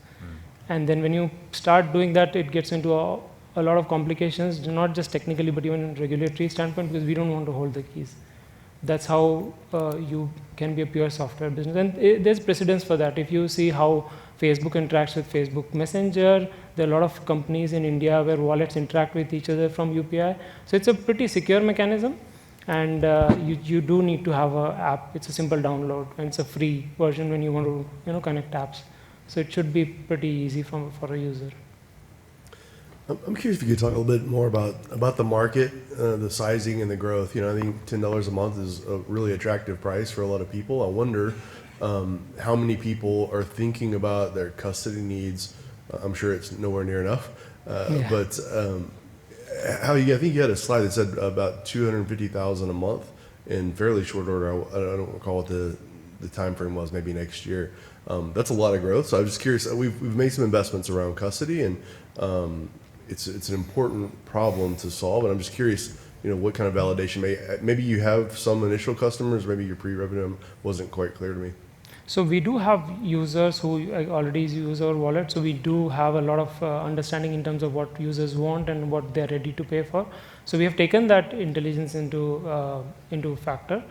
And then when you start doing that, it gets into a lot of complications, not just technically, but even regulatory standpoint, because we don't want to hold the keys. That's how you can be a pure software business. And there's precedence for that. If you see how Facebook interacts with Facebook Messenger, there are a lot of companies in India where wallets interact with each other from UPI. So it's a pretty secure mechanism. And you do need to have an app. It's a simple download, and it's a free version when you want to connect apps. So it should be pretty easy for a user.
I'm curious if you could talk a little bit more about the market, the sizing and the growth. I think $10 a month is a really attractive price for a lot of people. I wonder how many people are thinking about their custody needs. I'm sure it's nowhere near enough, but I think you had a slide that said about 250,000 a month in fairly short order. I don't recall what the time frame was. Maybe next year. That's a lot of growth. So I'm just curious. We've made some investments around custody, and it's an important problem to solve. And I'm just curious, what kind of validation? Maybe you have some initial customers. Maybe your pre-revenue wasn't quite clear to me.
So we do have users who already use our wallet. So we do have a lot of understanding in terms of what users want and what they're ready to pay for. So we have taken that intelligence into factor.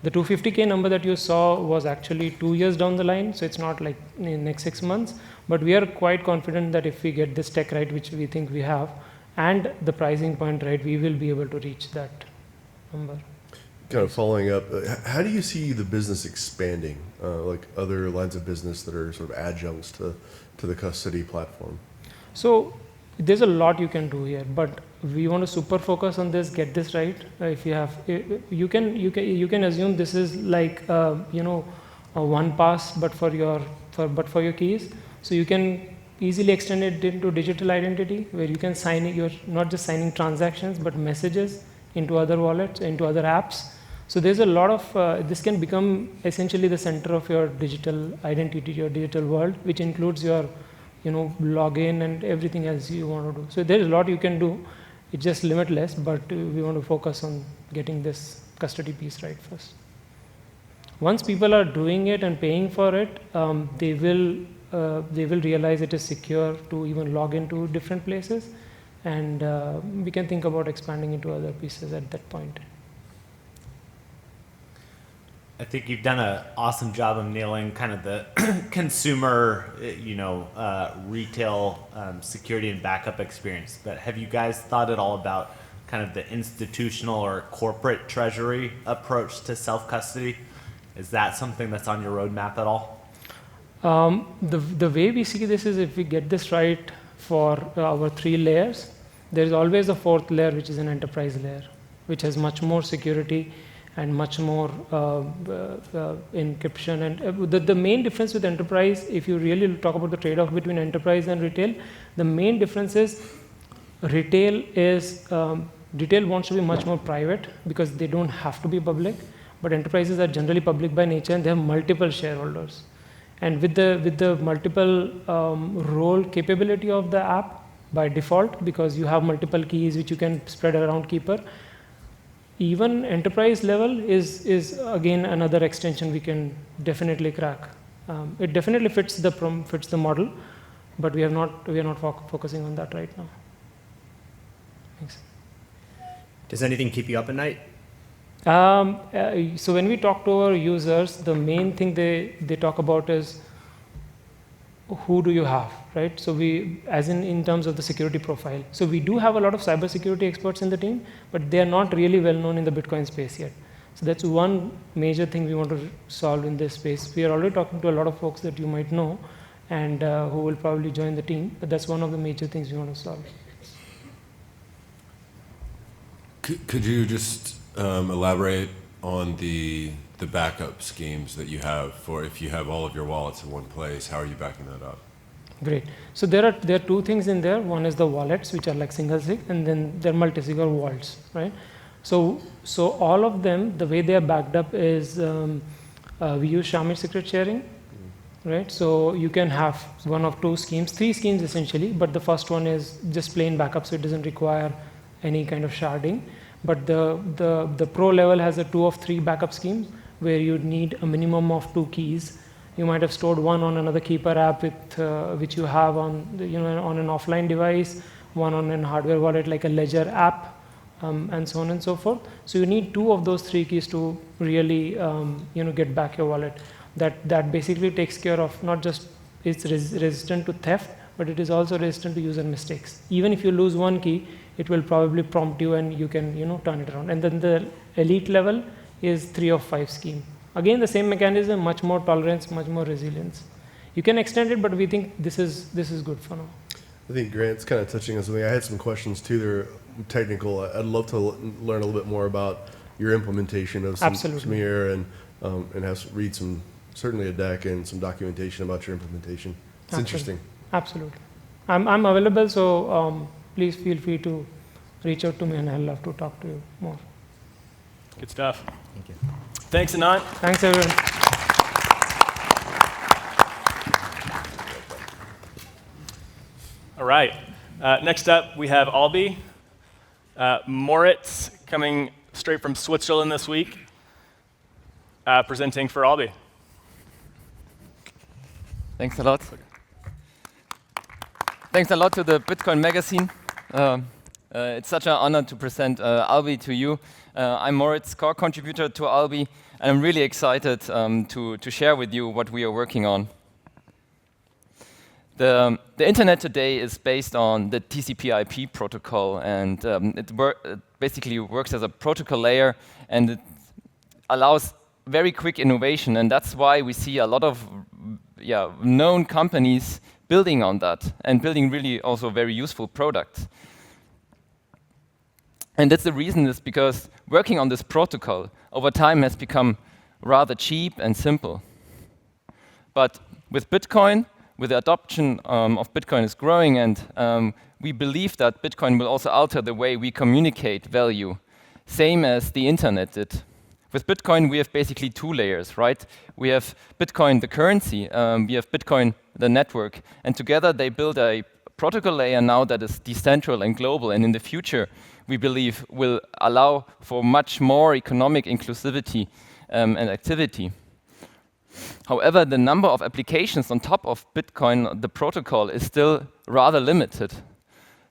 The 250K number that you saw was actually 2 years down the line, so it's not like in the next 6 months. But we are quite confident that if we get this tech right, which we think we have, and the pricing point right, we will be able to reach that number.
Kind of following up, how do you see the business expanding, like other lines of business that are sort of adjuncts to the custody platform?
So there's a lot you can do here, but we want to super focus on this, get this right. If you have, you can assume this is like a one pass, but for your keys. So you can easily extend it into digital identity, where you can sign it. You're not just signing transactions, but messages into other wallets, into other apps. So there's a lot of, this can become essentially the center of your digital identity, your digital world, which includes your, login and everything else you want to do. So there's a lot you can do. It's just limitless, but we want to focus on getting this custody piece right first. Once people are doing it and paying for it, they will realize it is secure to even log into different places, and we can think about expanding into other pieces at that point.
I think you've done an awesome job of nailing kind of the consumer, retail security and backup experience. But have you guys thought at all about kind of the institutional or corporate treasury approach to self-custody? Is that something that's on your roadmap at all?
The way we see this is, if we get this right for our 3 layers, there is always a 4th layer, which is an enterprise layer, which has much more security and much more encryption. And the main difference with enterprise, if you really talk about the trade-off between enterprise and retail, the main difference is retail wants to be much more private because they don't have to be public, but enterprises are generally public by nature and they have multiple shareholders. And with the multiple role capability of the app by default, because you have multiple keys which you can spread around Keeper, even enterprise level is again another extension we can definitely crack. It definitely fits the model, but we are not focusing on that right now. Thanks.
Does anything keep you up at night?
So when we talk to our users, the main thing they talk about is who do you have, right? So we, as in terms of the security profile. So we do have a lot of cybersecurity experts in the team, but they are not really well known in the Bitcoin space yet. So that's one major thing we want to solve in this space. We are already talking to a lot of folks that you might know and who will probably join the team, but that's one of the major things we want to solve.
Could you just elaborate on the backup schemes that you have for if you have all of your wallets in one place? How are you backing that up?
Great. So there are 2 things in there. One is the wallets, which are like single sig, and then there are multi-sig or vaults, right? So all of them, the way they are backed up is we use Shamir secret sharing, right? So you can have one of 2 schemes, 3 schemes essentially, but the first one is just plain backup, so it doesn't require any kind of sharding. But the pro level has a 2 of 3 backup schemes where you need a minimum of 2 keys. You might have stored one on another Keeper app which you have on an offline device, one on a hardware wallet like a Ledger app, and so on and so forth. So you need 2 of those 3 keys to really get back your wallet. That basically takes care of not just it's resistant to theft, but it is also resistant to user mistakes. Even if you lose one key, it will probably prompt you and you can turn it around. And then the elite level is 3 of 5 scheme. Again, the same mechanism, much more tolerance, much more resilience. You can extend it, but we think this is good for now.
I think Grant's kind of touching on something. I had some questions too. They're technical. I'd love to learn a little bit more about your implementation of Smear and read certainly a deck and some documentation about your implementation. It's interesting.
Absolutely. I'm available, so please feel free to reach out to me, and I'd love to talk to you more.
Good stuff.
Thank you.
Thanks, Anant.
Thanks, everyone.
All right. Next up, we have Alby. Moritz, coming straight from Switzerland this week, presenting for Alby.
Thanks a lot. Thanks a lot to the Bitcoin Magazine. It's such an honor to present Alby to you. I'm Moritz, core contributor to Alby, and I'm really excited to share with you what we are working on. The internet today is based on the TCP/IP protocol, and it basically works as a protocol layer, and it allows very quick innovation, and that's why we see a lot of known companies building on that and building really also very useful products. And that's the reason is because working on this protocol over time has become rather cheap and simple. But with Bitcoin, with the adoption of Bitcoin is growing, and we believe that Bitcoin will also alter the way we communicate value, same as the internet did. With Bitcoin, we have basically two layers, right? We have Bitcoin, the currency, we have Bitcoin, the network, and together they build a protocol layer now that is decentral and global, and in the future, we believe will allow for much more economic inclusivity and activity. However, the number of applications on top of Bitcoin, the protocol, is still rather limited.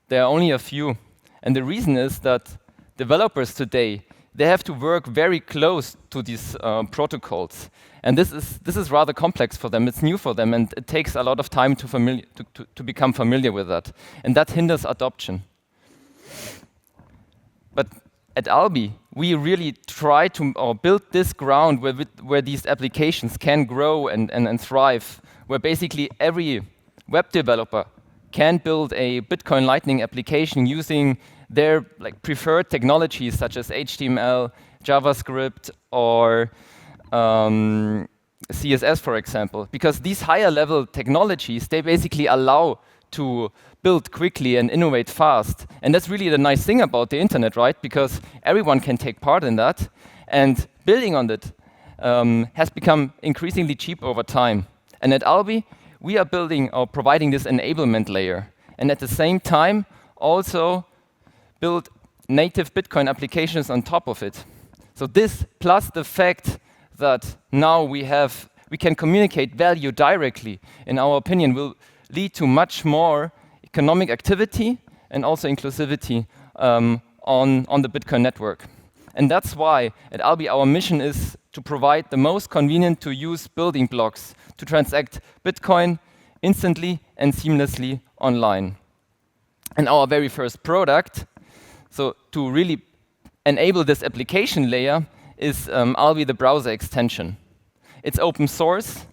There are only a few, and the reason is that developers today, they have to work very close to these protocols. And this is rather complex for them. It's new for them, and it takes a lot of time to become familiar with that. And that hinders adoption. But at Alby, we really try to build this ground where these applications can grow and thrive, where basically every web developer can build a Bitcoin Lightning application using their preferred technologies such as HTML, JavaScript, or CSS, for example. Because these higher level technologies, they basically allow to build quickly and innovate fast. And that's really the nice thing about the internet, right? Because everyone can take part in that. And building on it has become increasingly cheap over time. And at Alby, we are building or providing this enablement layer. And at the same time, also build native Bitcoin applications on top of it. So this, plus the fact that now we can communicate value directly, in our opinion, will lead to much more economic activity and also inclusivity on the Bitcoin network. And that's why at Alby our mission is to provide the most convenient to use building blocks to transact Bitcoin instantly and seamlessly online. And our very first product, so to really enable this application layer, is Alby the browser extension. It's open source,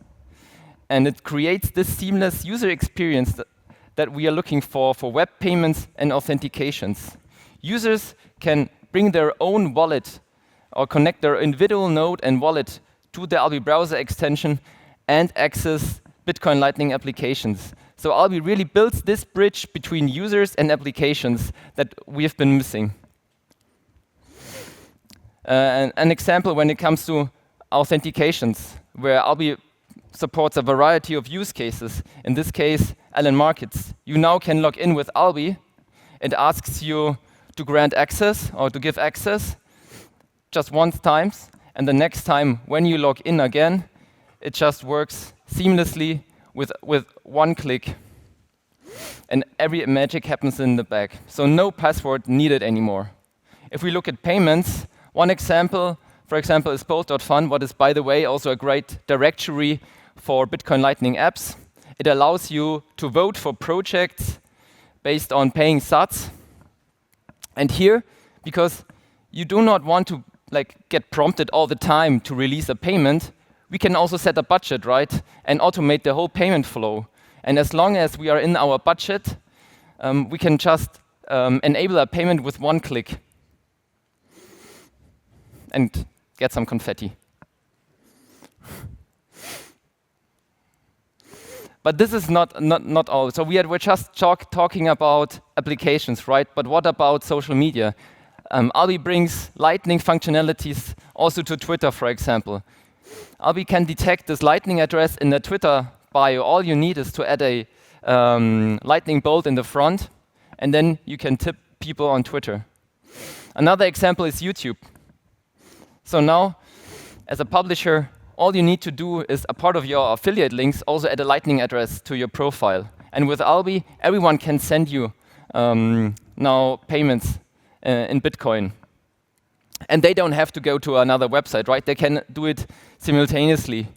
and it creates this seamless user experience that we are looking for web payments and authentications. Users can bring their own wallet or connect their individual node and wallet to the Alby browser extension and access Bitcoin Lightning applications. So Alby really builds this bridge between users and applications that we have been missing. An example when it comes to authentications, where Alby supports a variety of use cases. In this case, Allen Markets. You now can log in with Alby. It asks you to grant access or to give access just once times, and the next time when you log in again, it just works seamlessly with one click. And every magic happens in the back. So no password needed anymore. If we look at payments, one example, for example, is Bolt.fun, what is, by the way, also a great directory for Bitcoin Lightning apps. It allows you to vote for projects based on paying sats. And here, because you do not want to get prompted all the time to release a payment, we can also set a budget, right? And automate the whole payment flow. And as long as we are in our budget, we can just enable a payment with one click and get some confetti. But this is not all. So we're just talking about applications, right? But what about social media? Alby brings Lightning functionalities also to Twitter, for example. Alby can detect this Lightning address in the Twitter bio. All you need is to add a Lightning bolt in the front, and then you can tip people on Twitter. Another example is YouTube. So now, as a publisher, all you need to do is a part of your affiliate links also add a Lightning address to your profile. And with Alby, everyone can send you now payments in Bitcoin. And they don't have to go to another website, right? They can do it simultaneously.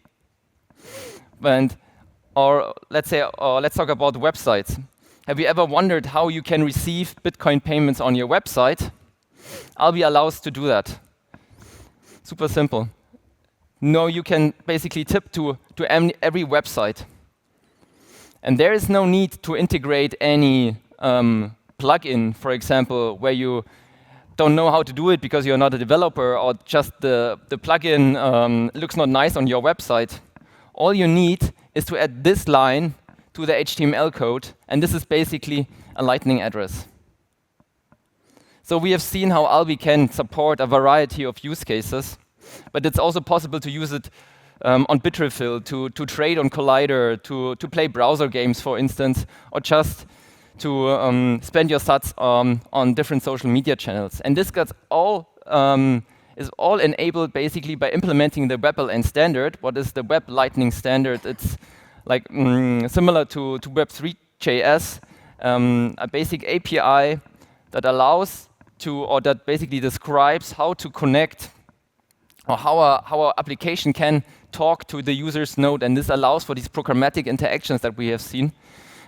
Or let's talk about websites. Have you ever wondered how you can receive Bitcoin payments on your website? Alby allows to do that. Super simple. No, you can basically tip to every website. And there is no need to integrate any plugin, for example, where you don't know how to do it because you're not a developer, or just the plugin looks not nice on your website. All you need is to add this line to the HTML code, and this is basically a Lightning address. So we have seen how Alby can support a variety of use cases, but it's also possible to use it on Bitrefill, to trade on Collider, to play browser games, for instance, or just to spend your sats on different social media channels. And this is all enabled basically by implementing the WebLN standard. What is the Web Lightning standard? It's like similar to Web3.js, a basic API that allows or that basically describes how to connect, or how our application can talk to the user's node, and this allows for these programmatic interactions that we have seen.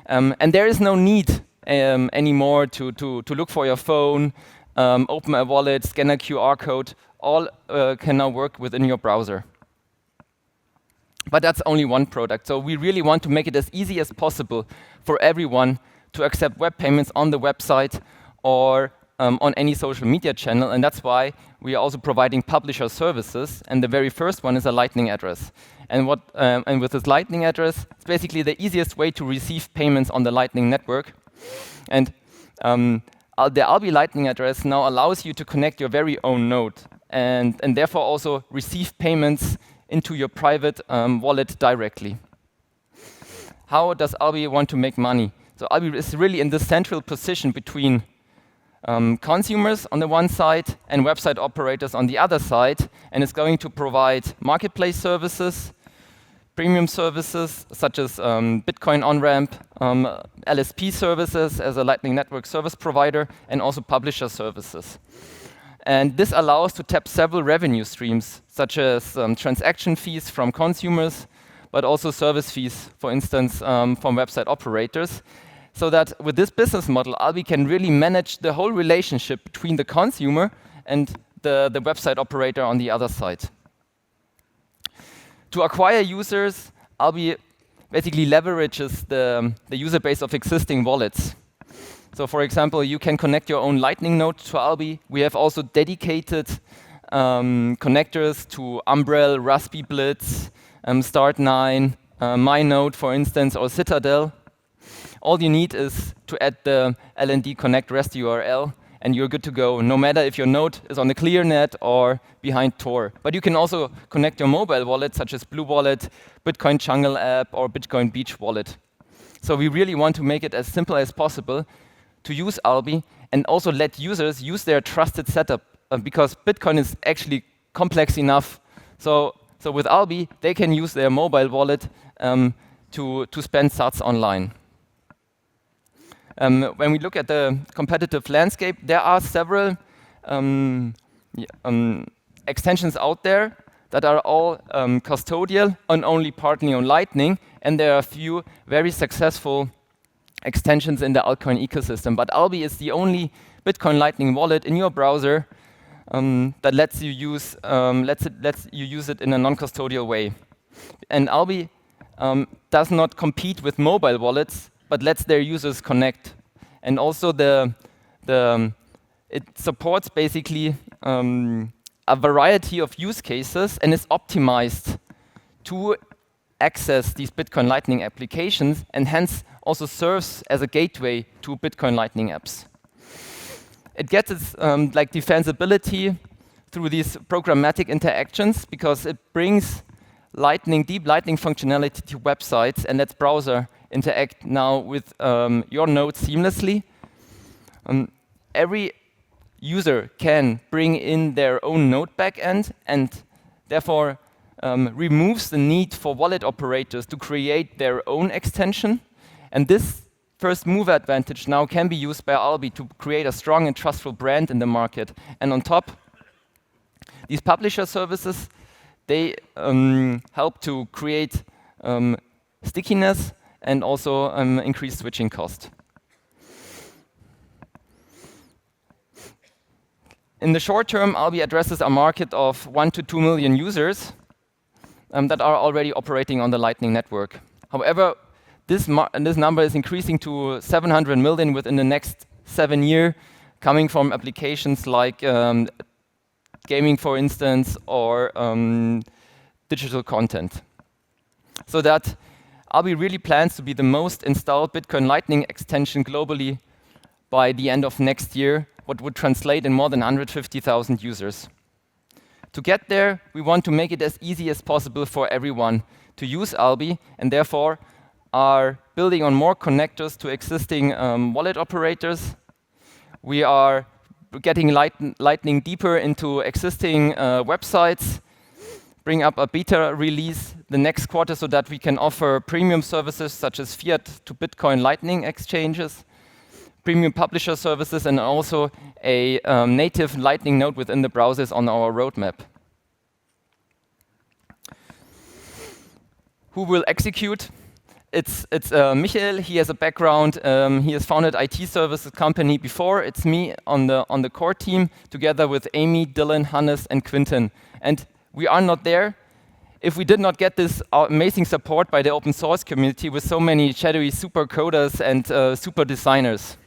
And there is no need anymore to look for your phone, open a wallet, scan a QR code. All can now work within your browser. But that's only one product. So we really want to make it as easy as possible for everyone to accept web payments on the website or on any social media channel, and that's why we are also providing publisher services. And the very first one is a Lightning address. And with this Lightning address, it's basically the easiest way to receive payments on the Lightning network. And the Alby Lightning address now allows you to connect your very own node, and therefore also receive payments into your private wallet directly. How does Alby want to make money? So Alby is really in the central position between consumers on the one side and website operators on the other side, and is going to provide marketplace services, premium services such as Bitcoin on-ramp, LSP services as a Lightning Network service provider, and also publisher services. And this allows to tap several revenue streams, such as transaction fees from consumers, but also service fees, for instance, from website operators. So that with this business model, Alby can really manage the whole relationship between the consumer and the website operator on the other side. To acquire users, Alby basically leverages the user base of existing wallets. So for example, you can connect your own Lightning node to Alby. We have also dedicated connectors to Umbrel, Raspberry Blitz, Start9, MyNode, for instance, or Citadel. All you need is to add the LND connect REST URL, and you're good to go, no matter if your node is on the ClearNet or behind Tor. But you can also connect your mobile wallet, such as Blue Wallet, Bitcoin Jungle app, or Bitcoin Beach wallet. So we really want to make it as simple as possible to use Alby, and also let users use their trusted setup, because Bitcoin is actually complex enough. So with Alby, they can use their mobile wallet to spend sats online. When we look at the competitive landscape, there are several extensions out there that are all custodial and only partly on Lightning, and there are a few very successful extensions in the altcoin ecosystem. But Alby is the only Bitcoin Lightning wallet in your browser that lets you use it in a non-custodial way. And Alby does not compete with mobile wallets, but lets their users connect. And also it supports basically a variety of use cases and is optimized to access these Bitcoin Lightning applications, and hence also serves as a gateway to Bitcoin Lightning apps. It gets its defensibility through these programmatic interactions, because it brings deep Lightning functionality to websites and lets browser interact now with your node seamlessly. Every user can bring in their own node backend, and therefore removes the need for wallet operators to create their own extension. And this first mover advantage now can be used by Alby to create a strong and trustful brand in the market. And on top, these publisher services, they help to create stickiness and also increase switching cost. In the short term, Alby addresses a market of 1 to 2 million users that are already operating on the Lightning network. However, this number is increasing to 700 million within the next 7 years, coming from applications like gaming, for instance, or digital content. So that Alby really plans to be the most installed Bitcoin Lightning extension globally by the end of next year, what would translate in more than 150,000 users. To get there, we want to make it as easy as possible for everyone to use Alby, and therefore are building on more connectors to existing wallet operators. We are getting Lightning deeper into existing websites, bring up a beta release the next quarter so that we can offer premium services such as fiat to Bitcoin Lightning exchanges, premium publisher services, and also a native Lightning node within the browsers on our roadmap. Who will execute? It's Michael. He has a background. He has founded IT services company before. It's me on the core team, together with Amy, Dylan, Hannes, and Quinten. And we are not there if we did not get this amazing support by the open source community with so many shadowy super coders and super designers.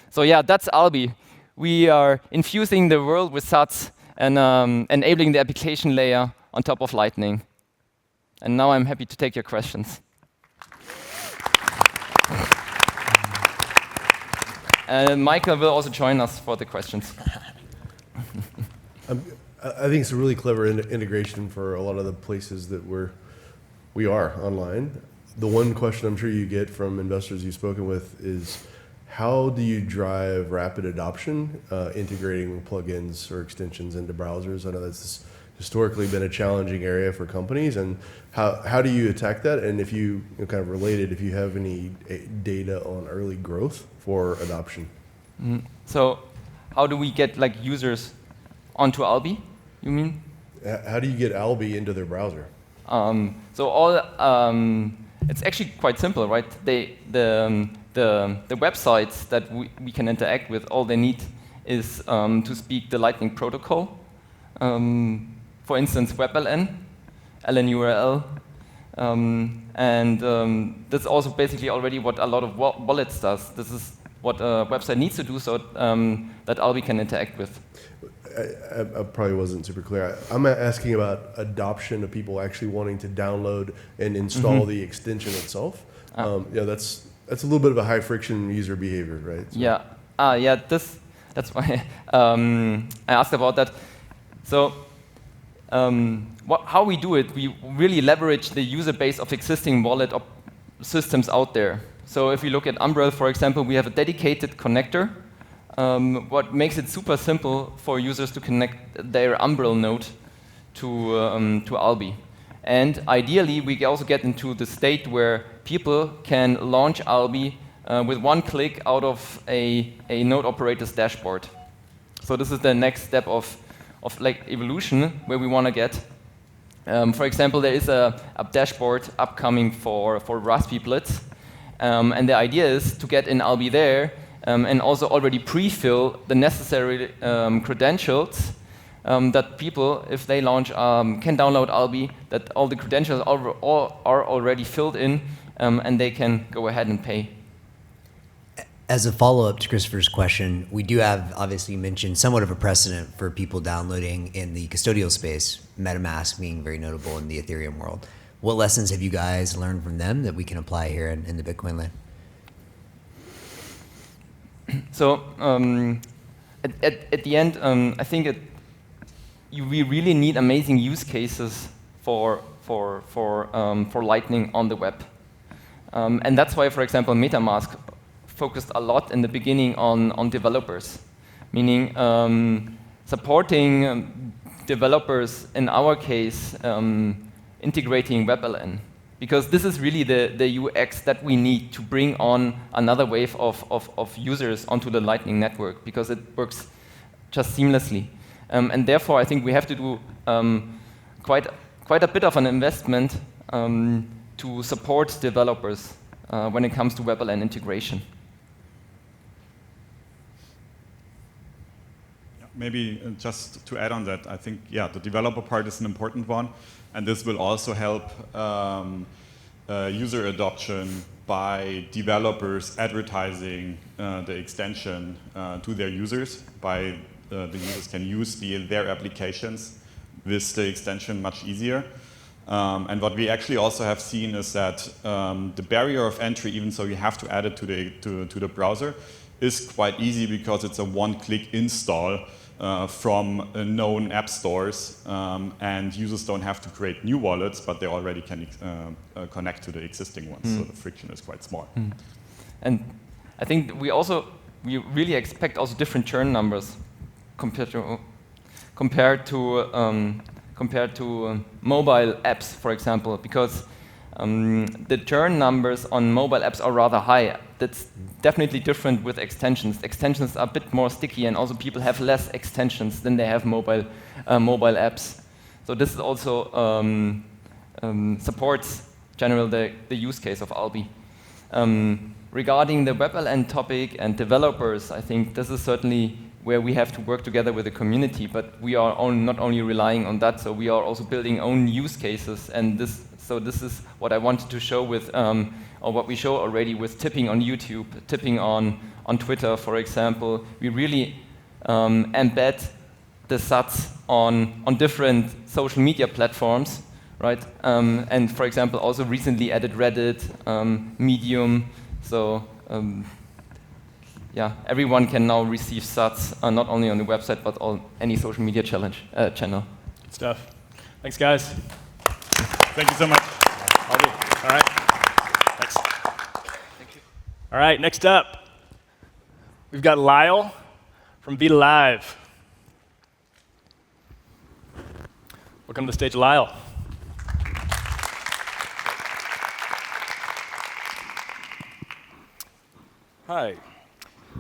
So yeah, that's Alby. We are infusing the world with sats and enabling the application layer on top of Lightning. And now I'm happy to take your questions. Michael will also join us for the questions.
I think it's a really clever integration for a lot of the places that we are online. The one question I'm sure you get from investors you've spoken with is, how do you drive rapid adoption, integrating plugins or extensions into browsers? I know that's historically been a challenging area for companies, and how do you attack that? And if you kind of related, if you have any data on early growth for adoption.
So how do we get users onto Alby, you mean?
How do you get Alby into their browser?
It's actually quite simple, right? The websites that we can interact with, all they need is to speak the Lightning protocol. For instance, WebLN, LN URL, and that's also basically already what a lot of wallets does. This is what a website needs to do so that Alby can interact with.
I probably wasn't super clear. I'm asking about adoption of people actually wanting to download and install the extension itself. That's a little bit of a high friction user behavior, right? So.
Yeah. That's why I asked about that. So how we do it, we really leverage the user base of existing wallet systems out there. So if we look at Umbrel, for example, we have a dedicated connector. What makes it super simple for users to connect their Umbrel node to Alby. And ideally, we also get into the state where people can launch Alby with one click out of a node operator's dashboard. So this is the next step of evolution where we want to get. For example, there is a dashboard upcoming for Raspberry Blitz. And the idea is to get in Alby there and also already pre-fill the necessary credentials that people, if they launch, can download Alby, that all the credentials are already filled in, and they can go ahead and pay.
As a follow-up to Christopher's question, we do have, obviously you mentioned, somewhat of a precedent for people downloading in the custodial space, MetaMask being very notable in the Ethereum world. What lessons have you guys learned from them that we can apply here in the Bitcoin land?
So at the end, I think we really need amazing use cases for Lightning on the web, and that's why, for example, MetaMask focused a lot in the beginning on developers, meaning supporting developers. In our case, integrating WebLN. Because this is really the UX that we need to bring on another wave of users onto the Lightning network, because it works just seamlessly. And therefore, I think we have to do quite a bit of an investment to support developers when it comes to WebLN integration.
Maybe just to add on that, I think, the developer part is an important one. And this will also help user adoption by developers advertising the extension to their users. The users can use their applications with the extension much easier. And what we actually also have seen is that the barrier of entry, even though you have to add it to the browser, is quite easy because it's a one-click install from known app stores, and users don't have to create new wallets, but they already can connect to the existing ones, so the friction is quite small.
And I think we really expect also different churn numbers compared to mobile apps, for example, because the churn numbers on mobile apps are rather high. That's definitely different with extensions. Extensions are a bit more sticky, and also people have less extensions than they have mobile apps. So this is also supports generally the use case of Alby. Regarding the WebLN topic and developers, I think this is certainly where we have to work together with the community, but we are not only relying on that, so we are also building own use cases, and this is what I wanted to show with, or what we show already with tipping on YouTube, tipping on Twitter, for example. We really embed the SATs on different social media platforms, right? And for example, also recently added Reddit, Medium, so yeah, everyone can now receive SATs, not only on the website, but on any social media channel.
Good stuff. Thanks, guys.
Thank you so much.
Alby. All right. Thanks. Thank you. All right, next up, we've got Lyle from VIDA.live. Welcome to the stage, Lyle.
Hi.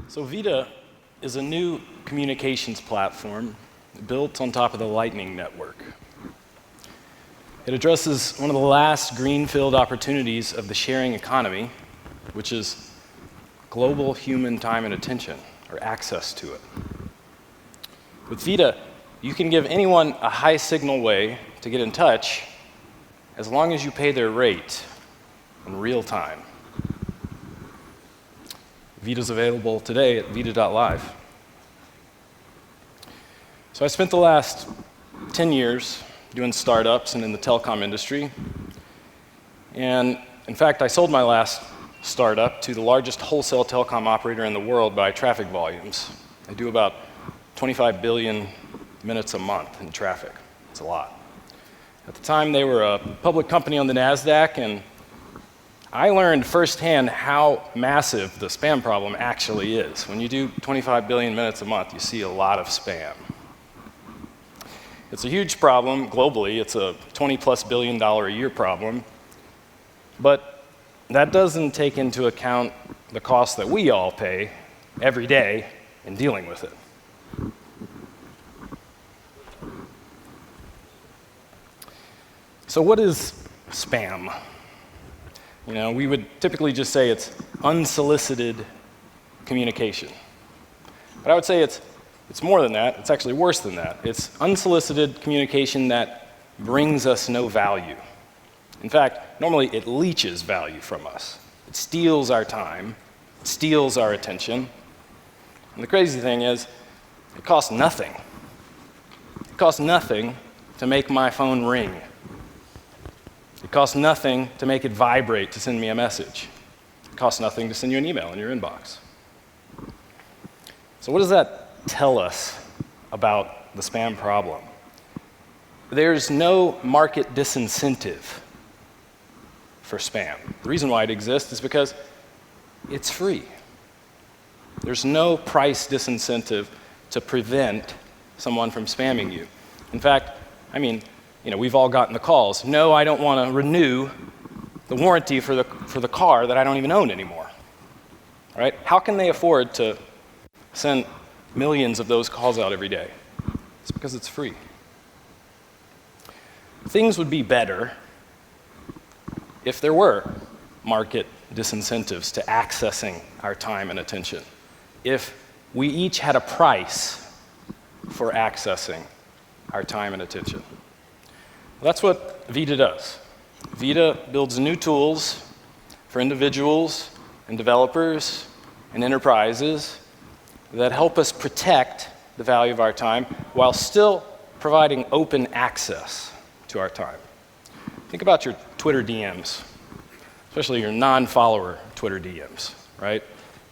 So VIDA is a new communications platform built on top of the Lightning Network. It addresses one of the last greenfield opportunities of the sharing economy, which is global human time and attention, or access to it. With VIDA, you can give anyone a high signal way to get in touch as long as you pay their rate in real time. VIDA's available today at VIDA.live. So I spent the last 10 years doing startups and in the telecom industry. And in fact, I sold my last startup to the largest wholesale telecom operator in the world by traffic volumes. I do about 25 billion minutes a month in traffic. It's a lot. At the time, they were a public company on the NASDAQ, and I learned firsthand how massive the spam problem actually is. When you do 25 billion minutes a month, you see a lot of spam. It's a huge problem globally. It's a $20+ billion a year problem. But that doesn't take into account the cost that we all pay every day in dealing with it. So what is spam? You know, we would typically just say it's unsolicited communication. But I would say it's more than that. It's actually worse than that. It's unsolicited communication that brings us no value. In fact, normally it leaches value from us. It steals our time, it steals our attention. And the crazy thing is, it costs nothing. It costs nothing to make my phone ring. It costs nothing to make it vibrate to send me a message. It costs nothing to send you an email in your inbox. So what does that tell us about the spam problem? There's no market disincentive for spam. The reason why it exists is because it's free. There's no price disincentive to prevent someone from spamming you. In fact, we've all gotten the calls. No, I don't want to renew the warranty for the car that I don't even own anymore. All right? How can they afford to send millions of those calls out every day? It's because it's free. Things would be better if there were market disincentives to accessing our time and attention. If we each had a price for accessing our time and attention. That's what VIDA does. VIDA builds new tools for individuals and developers and enterprises that help us protect the value of our time while still providing open access to our time. think about your Twitter DMs, especially your non-follower Twitter DMs, right?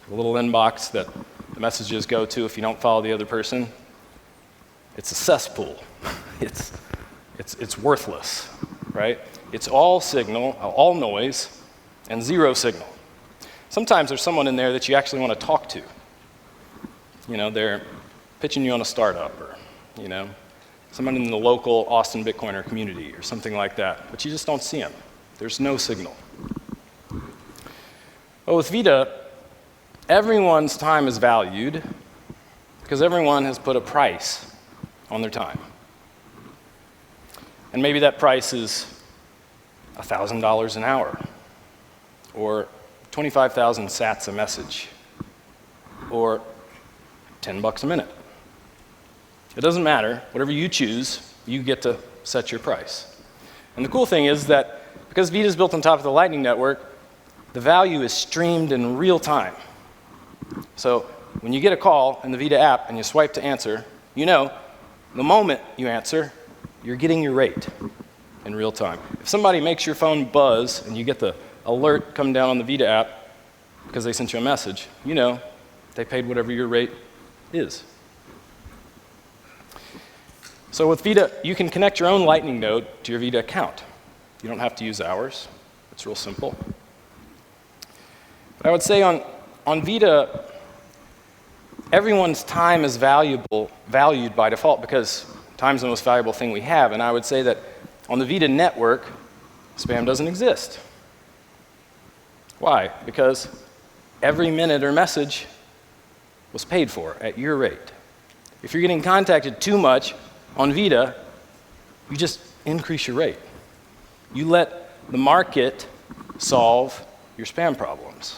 The little inbox that the messages go to if you don't follow the other person. It's a cesspool. It's worthless, right? It's all signal, all noise, and zero signal. Sometimes there's someone in there that you actually want to talk to. You know, they're pitching you on a startup, or, you know, someone in the local Austin Bitcoiner community or something like that, but you just don't see them. There's no signal. But with VIDA, everyone's time is valued because everyone has put a price on their time. And maybe that price is $1,000 an hour, or 25,000 sats a message, or $10 a minute. It doesn't matter. Whatever you choose, you get to set your price. And the cool thing is that because VIDA is built on top of the Lightning Network, the value is streamed in real time. So when you get a call in the VIDA app and you swipe to answer, you know the moment you answer, you're getting your rate in real time. If somebody makes your phone buzz and you get the alert come down on the VIDA app because they sent you a message, you know they paid whatever your rate is. So with VIDA, you can connect your own Lightning node to your VIDA account. You don't have to use ours. It's real simple. But I would say on VIDA, everyone's time is valued by default because time's the most valuable thing we have. And I would say that on the VIDA network, spam doesn't exist. Why? Because every minute or message was paid for at your rate. If you're getting contacted too much on VIDA, you just increase your rate. You let the market solve your spam problems.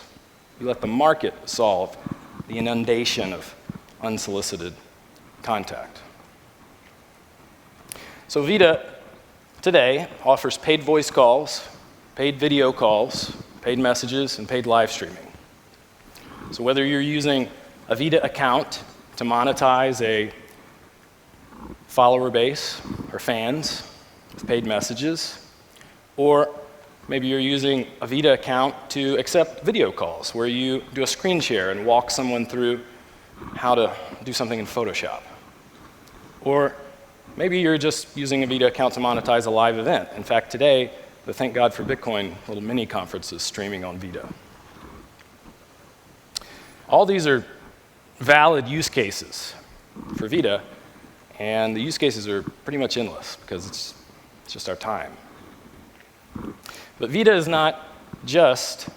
You let the market solve the inundation of unsolicited contact. So VIDA today offers paid voice calls, paid video calls, paid messages, and paid live streaming. So whether you're using a VIDA account to monetize a follower base or fans with paid messages, or maybe you're using a VIDA account to accept video calls where you do a screen share and walk someone through how to do something in Photoshop. Or maybe you're just using a VIDA account to monetize a live event. In fact, today, the Thank God for Bitcoin little mini conference is streaming on VIDA. All these are valid use cases for VIDA, and the use cases are pretty much endless because it's just our time. But VIDA is not just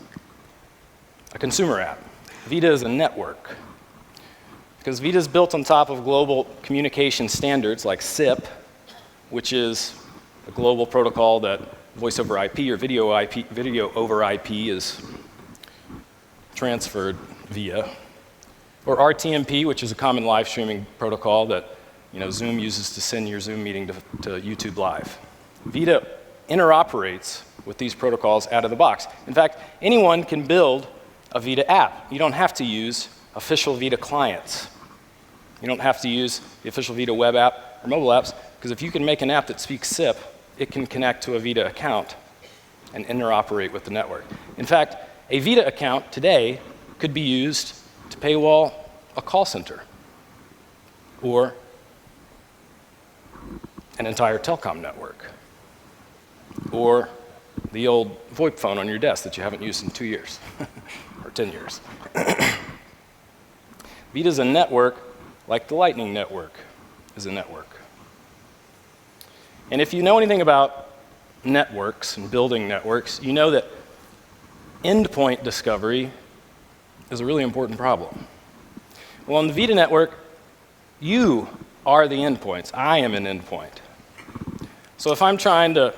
a consumer app. VIDA is a network. Because VIDA is built on top of global communication standards like SIP, which is a global protocol that voice over IP or video over IP is transferred via, or RTMP, which is a common live streaming protocol that Zoom uses to send your Zoom meeting to YouTube.live. VIDA interoperates with these protocols out of the box. In fact, anyone can build a VIDA app. You don't have to use official VIDA clients. You don't have to use the official VIDA web app or mobile apps, because if you can make an app that speaks SIP, it can connect to a VIDA account and interoperate with the network. In fact, a VIDA account today could be used to paywall a call center or an entire telecom network or the old VoIP phone on your desk that you haven't used in 2 years or 10 years. VIDA is a network like the Lightning Network is a network. And if you know anything about networks and building networks, you know that endpoint discovery is a really important problem. Well, on the VIDA network, you are the endpoints. I am an endpoint. So if I'm trying to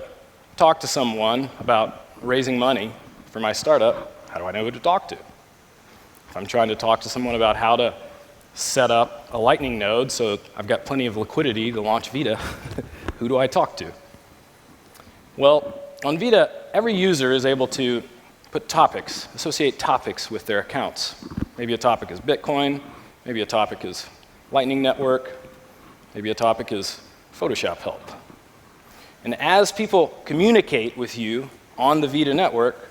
talk to someone about raising money for my startup, how do I know who to talk to? If I'm trying to talk to someone about how to set up a Lightning node so I've got plenty of liquidity to launch VIDA, who do I talk to? Well, on VIDA, every user is able to put topics, associate topics with their accounts. Maybe a topic is Bitcoin, maybe a topic is Lightning Network, maybe a topic is Photoshop help. And as people communicate with you on the VIDA network,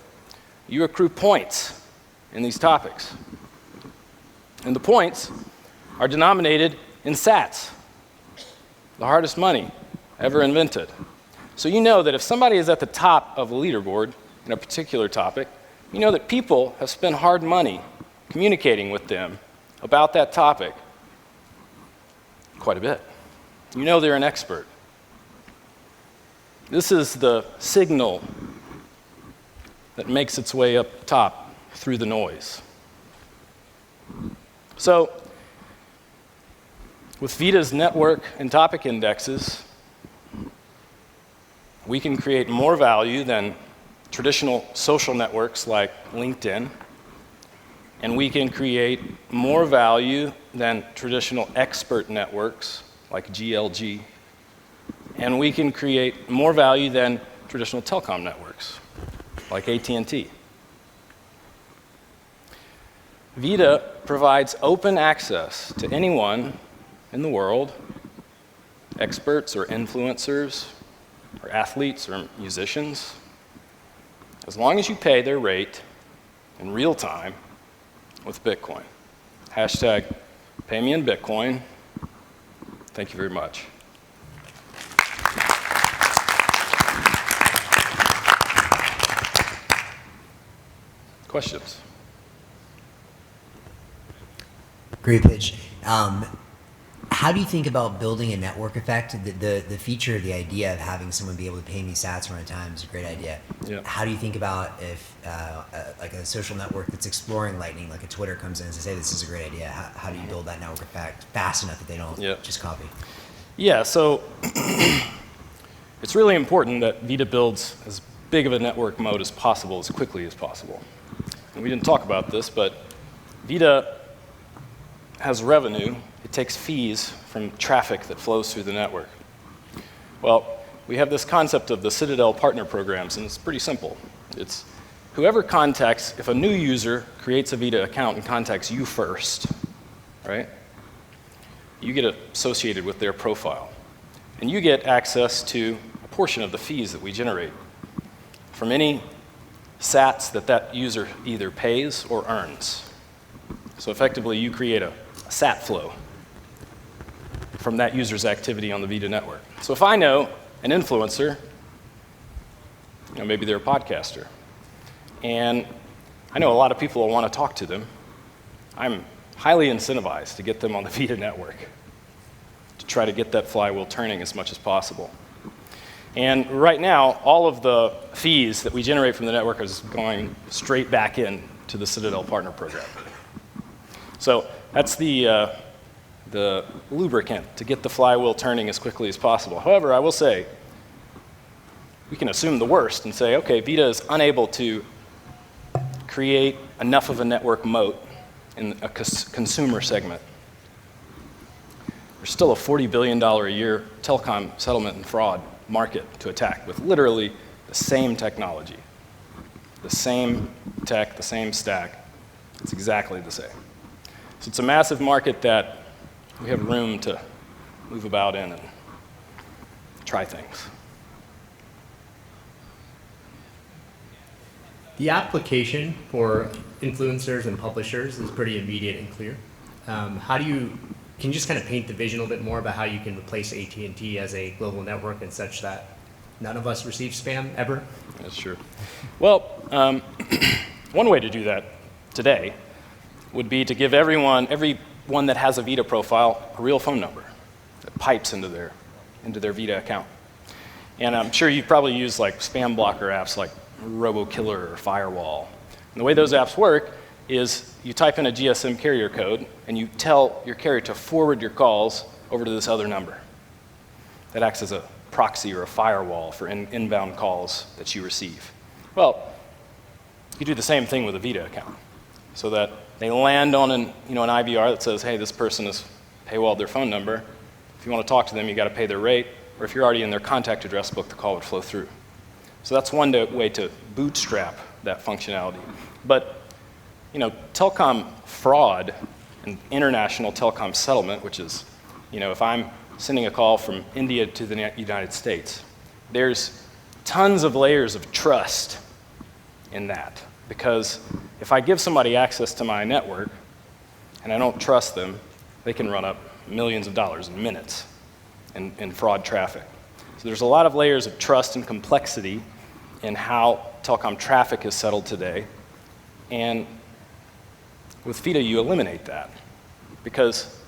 you accrue points in these topics. And the points are denominated in sats, the hardest money ever invented. So you know that if somebody is at the top of the leaderboard in a particular topic, you know that people have spent hard money communicating with them about that topic quite a bit. You know they're an expert. This is the signal that makes its way up top through the noise. So, with VIDA's network and topic indexes, we can create more value than traditional social networks like LinkedIn, and we can create more value than traditional expert networks like GLG, and we can create more value than traditional telecom networks like AT&T. VIDA provides open access to anyone in the world, experts or influencers or athletes or musicians, as long as you pay their rate in real time with Bitcoin. Hashtag pay me in Bitcoin. Thank you very much. Questions?
Great pitch. How do you think about building a network effect? The feature, the idea of having someone be able to pay me sats run time is a great idea.
Yeah.
How do you think about if like a social network that's exploring Lightning, like a Twitter comes in and says, hey, this is a great idea. How do you build that network effect fast enough that they don't just copy?
Yeah, so it's really important that VIDA builds as big of a network mode as possible, as quickly as possible. And we didn't talk about this, but VIDA has revenue. It takes fees from traffic that flows through the network. Well, we have this concept of the Citadel partner programs, and it's pretty simple. It's whoever contacts, if a new user creates a VIDA account and contacts you first, right? You get associated with their profile. And you get access to a portion of the fees that we generate from any sats that user either pays or earns. So effectively, you create a sat flow from that user's activity on the VIDA network. So if I know an influencer, maybe they're a podcaster, and I know a lot of people will want to talk to them, I'm highly incentivized to get them on the VIDA network, to try to get that flywheel turning as much as possible. And right now, all of the fees that we generate from the network is going straight back in to the Citadel Partner Program. So that's the lubricant to get the flywheel turning as quickly as possible. However, I will say, we can assume the worst and say, okay, VIDA is unable to create enough of a network moat in a consumer segment. There's still a $40 billion a year telecom settlement and fraud market to attack with literally the same technology, the same tech, the same stack. It's exactly the same. So it's a massive market that we have room to move about in and try things.
The application for influencers and publishers is pretty immediate and clear. Can you just kind of paint the vision a little bit more about how you can replace AT&T as a global network and such that none of us receive spam ever?
That's true. Well, one way to do that today would be to give everyone that has a VIDA profile a real phone number that pipes into their VIDA account. And I'm sure you've probably used like spam blocker apps like RoboKiller or Firewall. And the way those apps work is you type in a GSM carrier code and you tell your carrier to forward your calls over to this other number. That acts as a proxy or a firewall for inbound calls that you receive. Well, you do the same thing with a VIDA account so that they land on an IVR that says, hey, this person has paywalled their phone number. If you want to talk to them, you got to pay their rate, or if you're already in their contact address book, the call would flow through. So that's one way to bootstrap that functionality. But telecom fraud and international telecom settlement, which is, if I'm sending a call from India to the United States, there's tons of layers of trust in that. Because if I give somebody access to my network and I don't trust them, they can run up millions of dollars in minutes in fraud traffic. So there's a lot of layers of trust and complexity in how telecom traffic is settled today. And with VIDA, you eliminate that because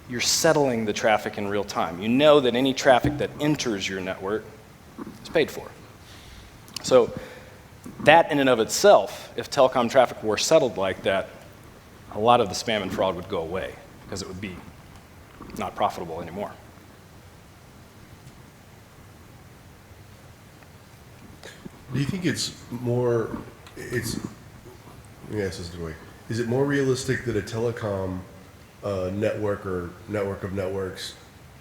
you're settling the traffic in real time. You know that any traffic that enters your network is paid for. So that in and of itself, if telecom traffic were settled like that, a lot of the spam and fraud would go away because it would be not profitable anymore.
Do you think it's more, let me ask this way, is it more realistic that a telecom network or network of networks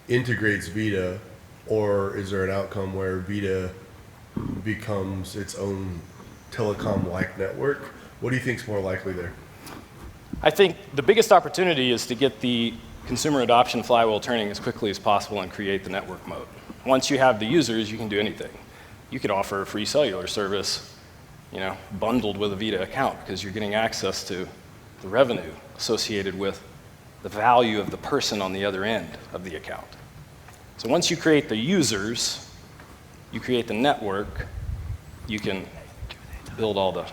integrates VIDA, or is there an outcome where VIDA becomes its own telecom-like network? What do you think is more likely there?
I think the biggest opportunity is to get the consumer adoption flywheel turning as quickly as possible and create the network mode. Once you have the users, you can do anything. You could offer a free cellular service, bundled with a VIDA account because you're getting access to the revenue associated with the value of the person on the other end of the account. So once you create the users, you create the network, you can build all the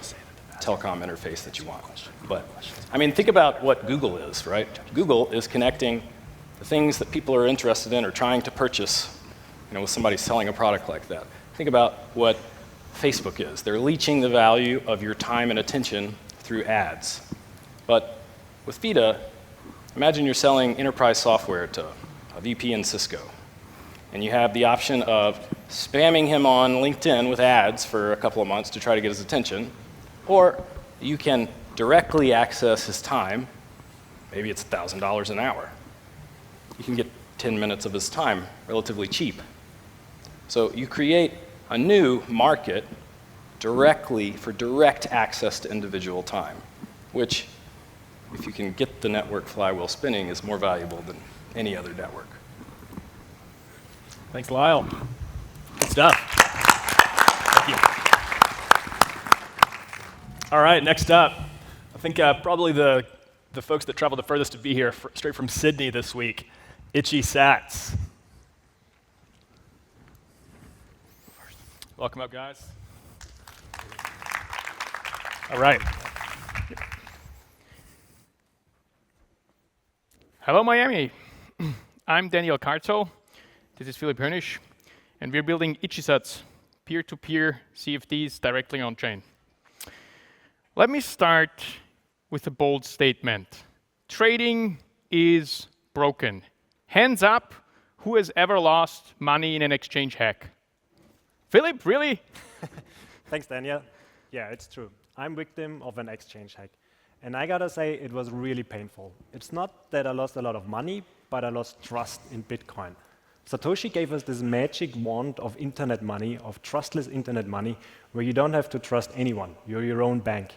telecom interface that you want. But, think about what Google is, right? Google is connecting the things that people are interested in or trying to purchase, with somebody selling a product like that. Think about what Facebook is. They're leeching the value of your time and attention through ads. But with VIDA, imagine you're selling enterprise software to a VP in Cisco, and you have the option of spamming him on LinkedIn with ads for a couple of months to try to get his attention, or you can directly access his time. Maybe it's $1,000 an hour. You can get 10 minutes of his time relatively cheap. So you create a new market for direct access to individual time, which, if you can get the network flywheel spinning, is more valuable than any other network.
Thanks, Lyle. Good stuff. Thank you. All right, next up, I think probably the folks that traveled the furthest to be here, straight from Sydney this week, Itchy Sats. Welcome up, guys. All right.
Hello, Miami. I'm Daniel Carto. This is Philip Hönisch, and we're building Itchy-Sats, peer-to-peer CFDs directly on-chain. Let me start with a bold statement. Trading is broken. Hands up, who has ever lost money in an exchange hack? Philip, really?
Thanks, Daniel. Yeah, it's true. I'm victim of an exchange hack. And I gotta say, it was really painful. It's not that I lost a lot of money, but I lost trust in Bitcoin. Satoshi gave us this magic wand of internet money, of trustless internet money, where you don't have to trust anyone. You're your own bank.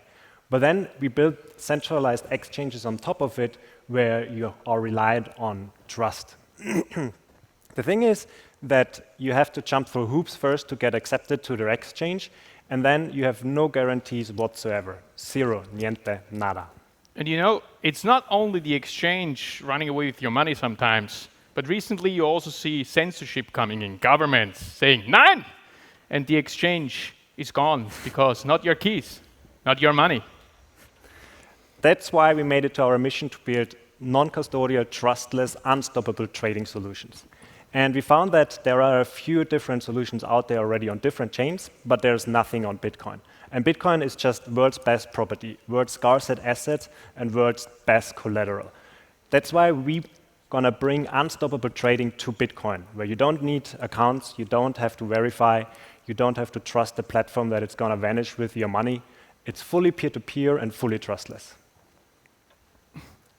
But then we built centralized exchanges on top of it, where you are relied on trust. The thing is that you have to jump through hoops first to get accepted to their exchange, and then you have no guarantees whatsoever. Zero, niente, nada.
And it's not only the exchange running away with your money sometimes, but recently you also see censorship coming in, governments saying, "Nein!" And the exchange is gone because not your keys, not your money.
That's why we made it to our mission to build non-custodial, trustless, unstoppable trading solutions. And we found that there are a few different solutions out there already on different chains, but there's nothing on Bitcoin. And Bitcoin is just world's best property, world's scarcest asset, and world's best collateral. That's why we're gonna bring unstoppable trading to Bitcoin, where you don't need accounts, you don't have to verify, you don't have to trust the platform that it's gonna vanish with your money. It's fully peer-to-peer and fully trustless.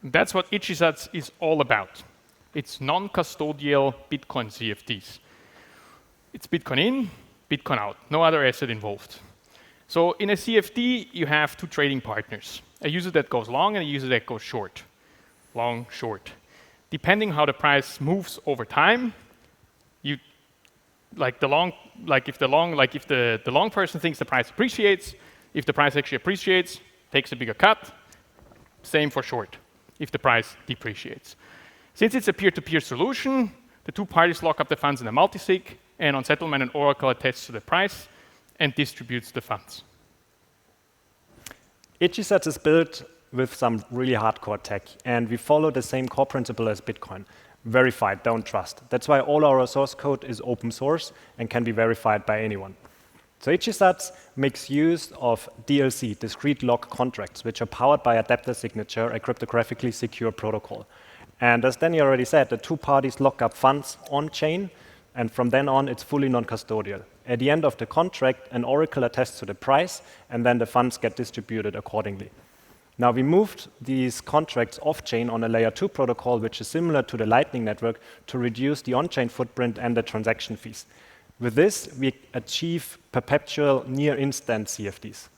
That's what Itchy-Sats is all about. It's non-custodial Bitcoin CFDs. It's Bitcoin in, Bitcoin out, no other asset involved. So in a CFD, you have two trading partners, a user that goes long and a user that goes short. Long, short. Depending how the price moves over time, you if the long person thinks the price appreciates, if the price actually appreciates, takes a bigger cut. Same for short, if the price depreciates. Since it's a peer-to-peer solution, the two parties lock up the funds in a multisig, and on settlement, an oracle attests to the price and distributes the funds.
Itchisats is built with some really hardcore tech, and we follow the same core principle as Bitcoin. Verified, don't trust. That's why all our source code is open source and can be verified by anyone. So Itchisats makes use of DLC, discrete log contracts, which are powered by adapter signature, a cryptographically secure protocol. And as Danny already said, the two parties lock up funds on-chain, and from then on, it's fully non-custodial. At the end of the contract, an oracle attests to the price, and then the funds get distributed accordingly. Now, we moved these contracts off-chain on a layer 2 protocol, which is similar to the Lightning Network, to reduce the on-chain footprint and the transaction fees. With this, we achieve perpetual near-instant CFDs.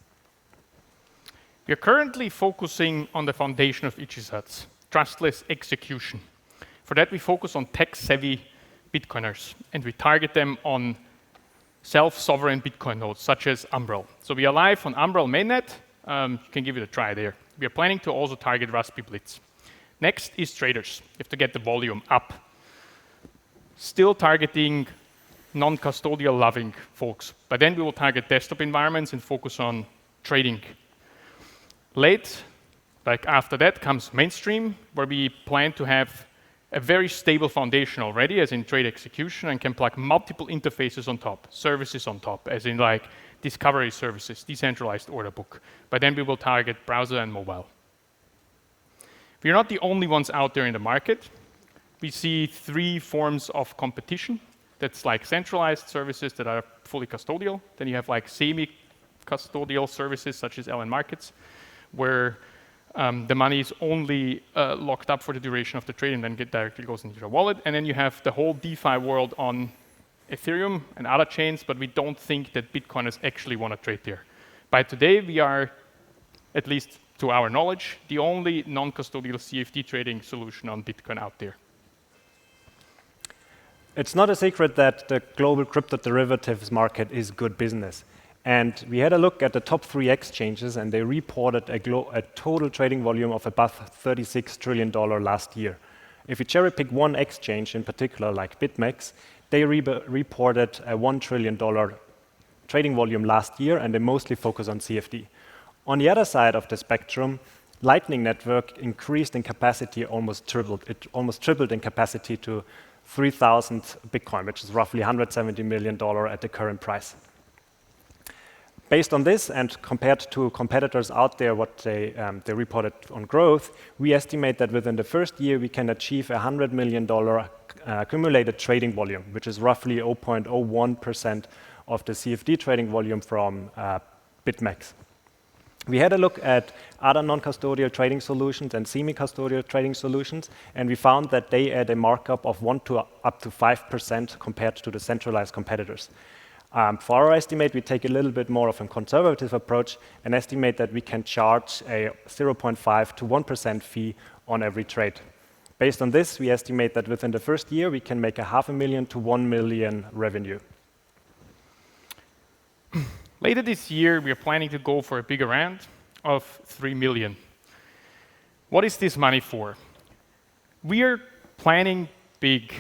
We are currently focusing on the foundation of Itchisats, trustless execution. For that, we focus on tech-savvy Bitcoiners, and we target them on self-sovereign Bitcoin nodes, such as Umbrel. So we are live on Umbrel mainnet. You can give it a try there. We are planning to also target Raspberry Blitz. Next is traders. You have to get the volume up. Still targeting non-custodial loving folks. But then we will target desktop environments and focus on trading. Late, like after that, comes mainstream, where we plan to have a very stable foundation already, as in trade execution, and can plug multiple interfaces on top, services on top, as in like discovery services, decentralized order book. But then we will target browser and mobile. We are not the only ones out there in the market. We see three forms of competition. That's like centralized services that are fully custodial. Then you have like semi-custodial services, such as LN Markets, where the money is only locked up for the duration of the trade and then directly goes into your wallet. And then you have the whole DeFi world on Ethereum and other chains, but we don't think that Bitcoiners actually want to trade there. By today, we are, at least to our knowledge, the only non-custodial CFD trading solution on Bitcoin out there.
It's not a secret that the global crypto derivatives market is good business. And we had a look at the top 3 exchanges, and they reported a total trading volume of above $36 trillion last year. If you cherry pick one exchange in particular, like BitMEX, they reported a $1 trillion trading volume last year, and they mostly focus on CFD. On the other side of the spectrum, Lightning Network increased in capacity, almost tripled. It almost tripled in capacity to 3,000 Bitcoin, which is roughly $170 million at the current price. Based on this, and compared to competitors out there, what they reported on growth, we estimate that within the first year, we can achieve $100 million accumulated trading volume, which is roughly 0.01% of the CFD trading volume from BitMEX. We had a look at other non-custodial trading solutions and semi-custodial trading solutions, and we found that they add a markup of 1 to up to 5% compared to the centralized competitors. For our estimate, we take a little bit more of a conservative approach and estimate that we can charge a 0.5 to 1% fee on every trade. Based on this, we estimate that within the first year, we can make $500,000 to $1 million revenue.
Later this year, we are planning to go for a bigger round of $3 million. What is this money for? We are planning big.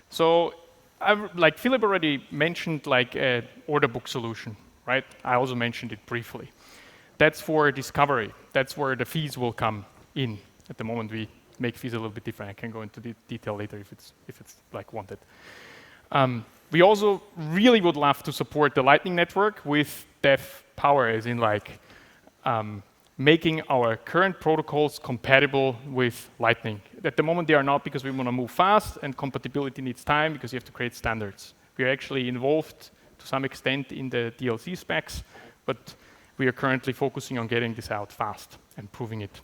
So, like Philip already mentioned, like an order book solution, right? I also mentioned it briefly. That's for discovery. That's where the fees will come in. At the moment, we make fees a little bit different. I can go into detail later if it's like wanted. We also really would love to support the Lightning Network with dev power, as in like making our current protocols compatible with Lightning. At the moment, they are not, because we want to move fast, and compatibility needs time because you have to create standards. We are actually involved to some extent in the DLC specs, but we are currently focusing on getting this out fast and proving it.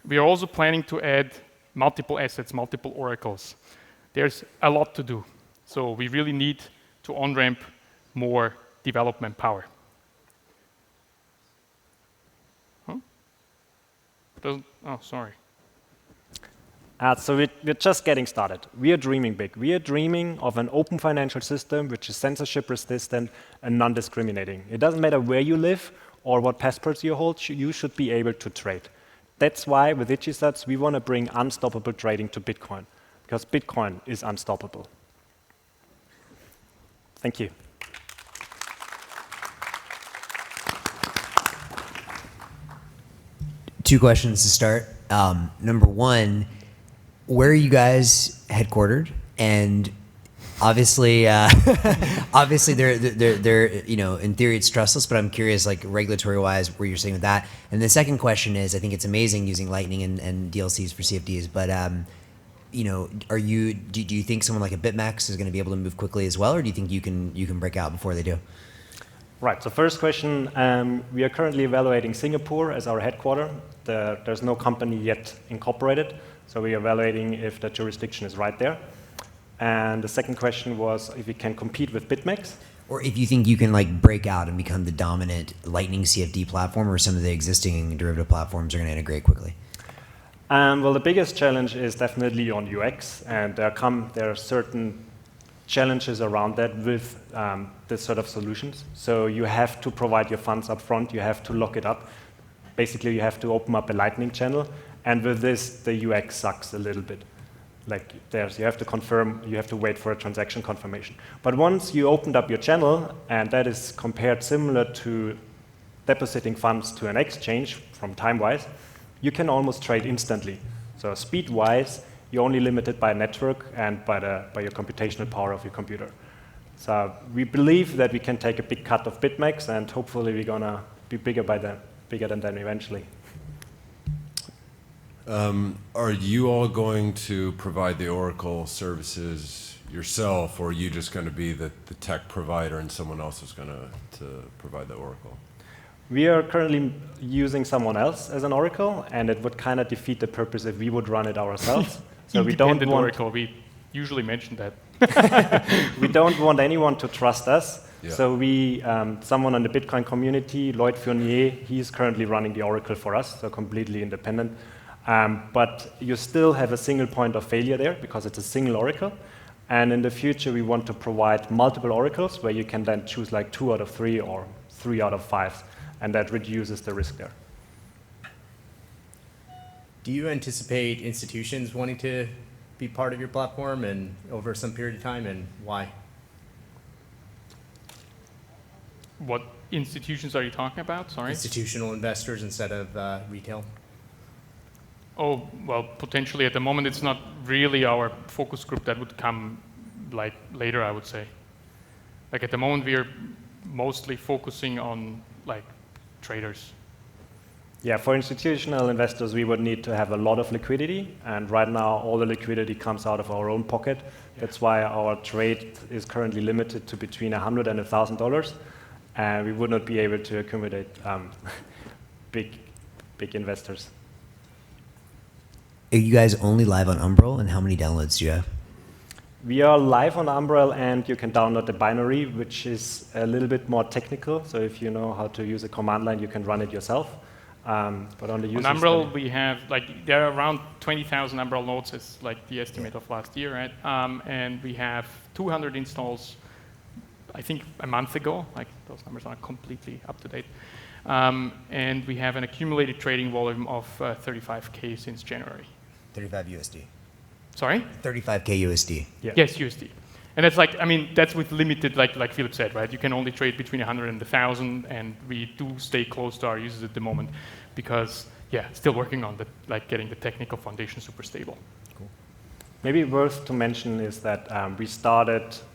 We are also planning to add multiple assets, multiple oracles. There's a lot to do. So we really need to on-ramp more development power.
So we're just getting started. We are dreaming big. We are dreaming of an open financial system which is censorship resistant and non-discriminating. It doesn't matter where you live or what passports you hold, you should be able to trade. That's why with ItchySats we want to bring unstoppable trading to Bitcoin, because Bitcoin is unstoppable. Thank you.
Two questions to start. Number one, where are you guys headquartered? And obviously, obviously they're in theory it's trustless, but I'm curious, like regulatory-wise, where you're sitting with that. And the second question is, I think it's amazing using Lightning and DLCs for CFDs, but do you think someone like a BitMax is going to be able to move quickly as well, or do you think you can break out before they do?
Right, so first question, we are currently evaluating Singapore as our headquarter. There's no company yet incorporated, so we are evaluating if the jurisdiction is right there. And the second question was if we can compete with BitMax.
Or if you think you can like break out and become the dominant Lightning CFD platform, or some of the existing derivative platforms are going to integrate quickly.
Well, the biggest challenge is definitely on UX, and there are certain challenges around that with this sort of solutions. So you have to provide your funds up front, you have to lock it up. Basically, you have to open up a Lightning channel, and with this, the UX sucks a little bit. Like you have to confirm, you have to wait for a transaction confirmation. But once you opened up your channel, and that is compared similar to depositing funds to an exchange from time-wise, you can almost trade instantly. So speed-wise, you're only limited by network and by your computational power of your computer. So we believe that we can take a big cut of BitMax, and hopefully we're gonna be bigger than them eventually.
Are you all going to provide the Oracle services yourself, or are you just going to be the tech provider and someone else is going to provide the Oracle?
We are currently using someone else as an Oracle, and it would kind of defeat the purpose if we would run it ourselves. So we don't want
Oracle. We usually mention that.
We don't want anyone to trust us.
Yeah.
So someone on the Bitcoin community, Lloyd Fournier, he's currently running the Oracle for us, so completely independent. But you still have a single point of failure there because it's a single Oracle. And in the future, we want to provide multiple Oracles where you can then choose like 2 out of 3 or 3 out of 5, and that reduces the risk there.
Do you anticipate institutions wanting to be part of your platform and over some period of time, and why?
What institutions are you talking about? Sorry.
Institutional investors instead of retail.
Oh, well, potentially at the moment it's not really our focus group. That would come like later, I would say. Like at the moment we are mostly focusing on like traders.
Yeah, for institutional investors, we would need to have a lot of liquidity, and right now all the liquidity comes out of our own pocket. Yeah. That's why our trade is currently limited to between $100 and $1,000, and we would not be able to accommodate big investors.
Are you guys only live on Umbrel, and how many downloads do you have?
We are live on Umbrel, and you can download the binary, which is a little bit more technical. So if you know how to use a command line, you can run it yourself. But on the user
Umbrel, we have there are around 20,000 Umbrel nodes. It's like the estimate of last year, right? And we have 200 installs. I think a month ago. Like those numbers are completely up to date. And we have an accumulated trading volume of 35K since January.
35 USD.
Sorry?
35K USD.
Yeah. Yes, USD. And that's like, I mean, that's with limited, like Philip said, right? You can only trade between 100 and 1,000, and we do stay close to our users at the moment because, yeah, still working on getting the technical foundation super stable.
Cool. Maybe worth to mention is that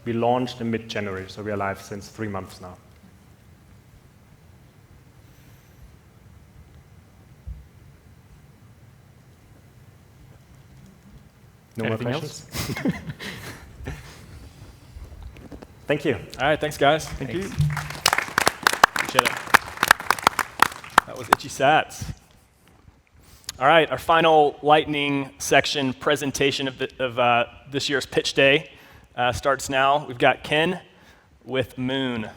we launched in mid-January, so we are live since 3 months now. No more questions? Thank you.
All right, thanks, guys. Thank you. Appreciate it. That was ItchySats. All right, our final Lightning section presentation of this year's Pitch Day starts now. We've got Ken with Moon.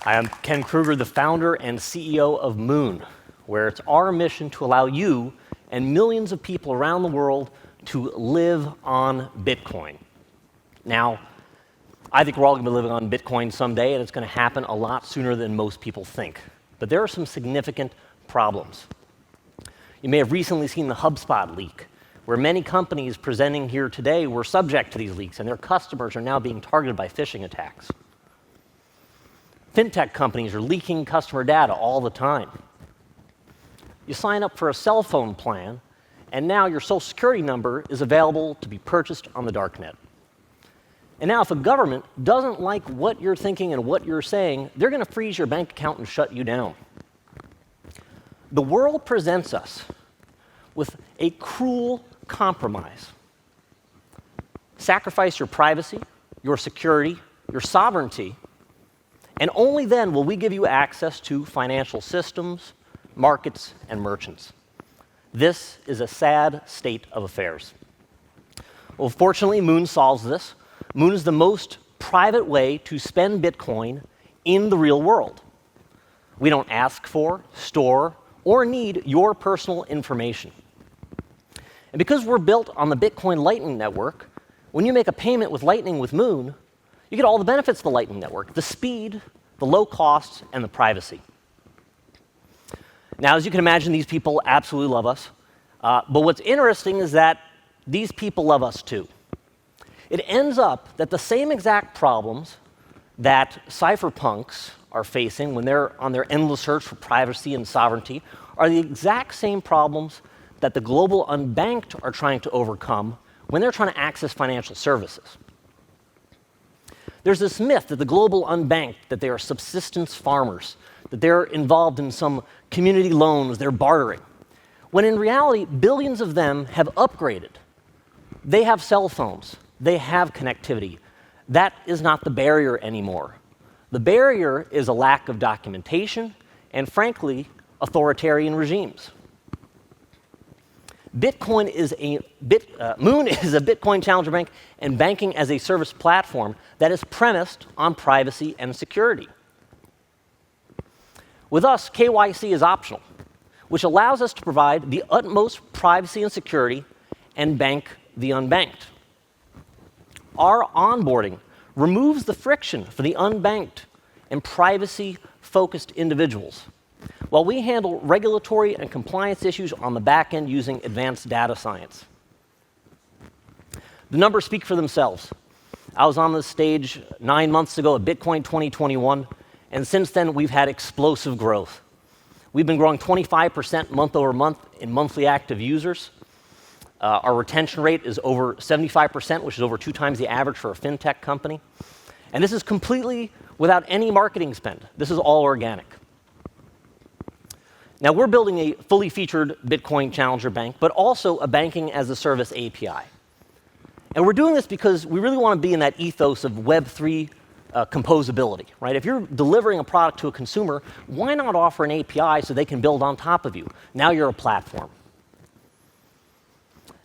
I am Ken Kruger, the founder and CEO of Moon, where it's our mission to allow you and millions of people around the world to live on Bitcoin. Now, I think we're all going to be living on Bitcoin someday, and it's going to happen a lot sooner than most people think. But there are some significant problems. You may have recently seen the HubSpot leak, where many companies presenting here today were subject to these leaks, and their customers are now being targeted by phishing attacks. Fintech companies are leaking customer data all the time. You sign up for a cell phone plan, and now your social security number is available to be purchased on the darknet. And now if a government doesn't like what you're thinking and what you're saying, they're going to freeze your bank account and shut you down. The world presents us with a cruel compromise. Sacrifice your privacy, your security, your sovereignty, and only then will we give you access to financial systems, markets, and merchants. This is a sad state of affairs. Well, fortunately, Moon solves this. Moon is the most private way to spend Bitcoin in the real world. We don't ask for, store, or need your personal information. And because we're built on the Bitcoin Lightning Network, when you make a payment with Lightning with Moon, you get all the benefits of the Lightning Network: the speed, the low costs, and the privacy. Now, as you can imagine, these people absolutely love us. But what's interesting is that these people love us too. It ends up that the same exact problems that cypherpunks are facing when they're on their endless search for privacy and sovereignty are the exact same problems that the global unbanked are trying to overcome when they're trying to access financial services. There's this myth that the global unbanked, that they are subsistence farmers, that they're involved in some community loans, they're bartering, when in reality, billions of them have upgraded. They have cell phones, they have connectivity. That is not the barrier anymore. The barrier is a lack of documentation and, frankly, authoritarian regimes. Moon is a Bitcoin challenger bank and banking as a service platform that is premised on privacy and security. With us, KYC is optional, which allows us to provide the utmost privacy and security and bank the unbanked. Our onboarding removes the friction for the unbanked and privacy-focused individuals, while we handle regulatory and compliance issues on the back end using advanced data science. The numbers speak for themselves. I was on this stage 9 months ago at Bitcoin 2021, and since then we've had explosive growth. We've been growing 25% month over month in monthly active users. Our retention rate is over 75%, which is over 2 times the average for a fintech company. And this is completely without any marketing spend. This is all organic. Now, we're building a fully featured Bitcoin challenger bank, but also a banking as a service API. And we're doing this because we really want to be in that ethos of Web3 composability, right? If you're delivering a product to a consumer, why not offer an API so they can build on top of you? Now you're a platform.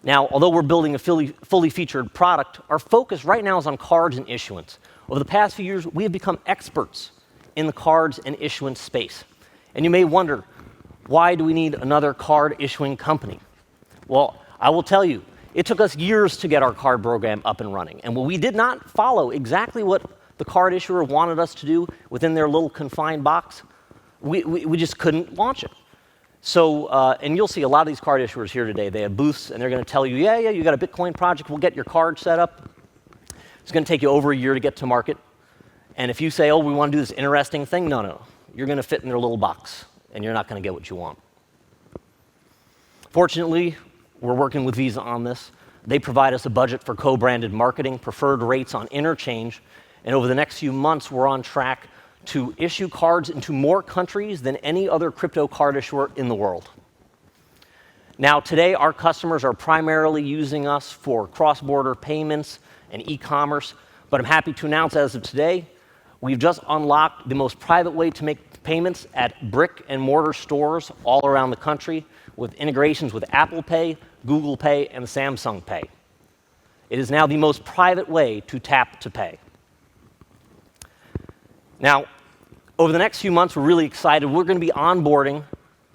Now, although we're building a fully featured product, our focus right now is on cards and issuance. Over the past few years, we have become experts in the cards and issuance space. And you may wonder, why do we need another card issuing company? Well, I will tell you, it took us years to get our card program up and running. And when we did not follow exactly what the card issuer wanted us to do within their little confined box, we just couldn't launch it. So, and you'll see a lot of these card issuers here today. They have booths, and they're going to tell you, yeah, you got a Bitcoin project, we'll get your card set up. It's going to take you over a year to get to market. And if you say, oh, we want to do this interesting thing, no. You're going to fit in their little box, and you're not going to get what you want. Fortunately, we're working with Visa on this. They provide us a budget for co-branded marketing, preferred rates on interchange, and over the next few months, we're on track to issue cards into more countries than any other crypto card issuer in the world. Now, today, our customers are primarily using us for cross-border payments and e-commerce, but I'm happy to announce as of today, we've just unlocked the most private way to make payments at brick-and-mortar stores all around the country with integrations with Apple Pay, Google Pay, and Samsung Pay. It is now the most private way to tap to pay. Now, Over the next few months, we're really excited. We're going to be onboarding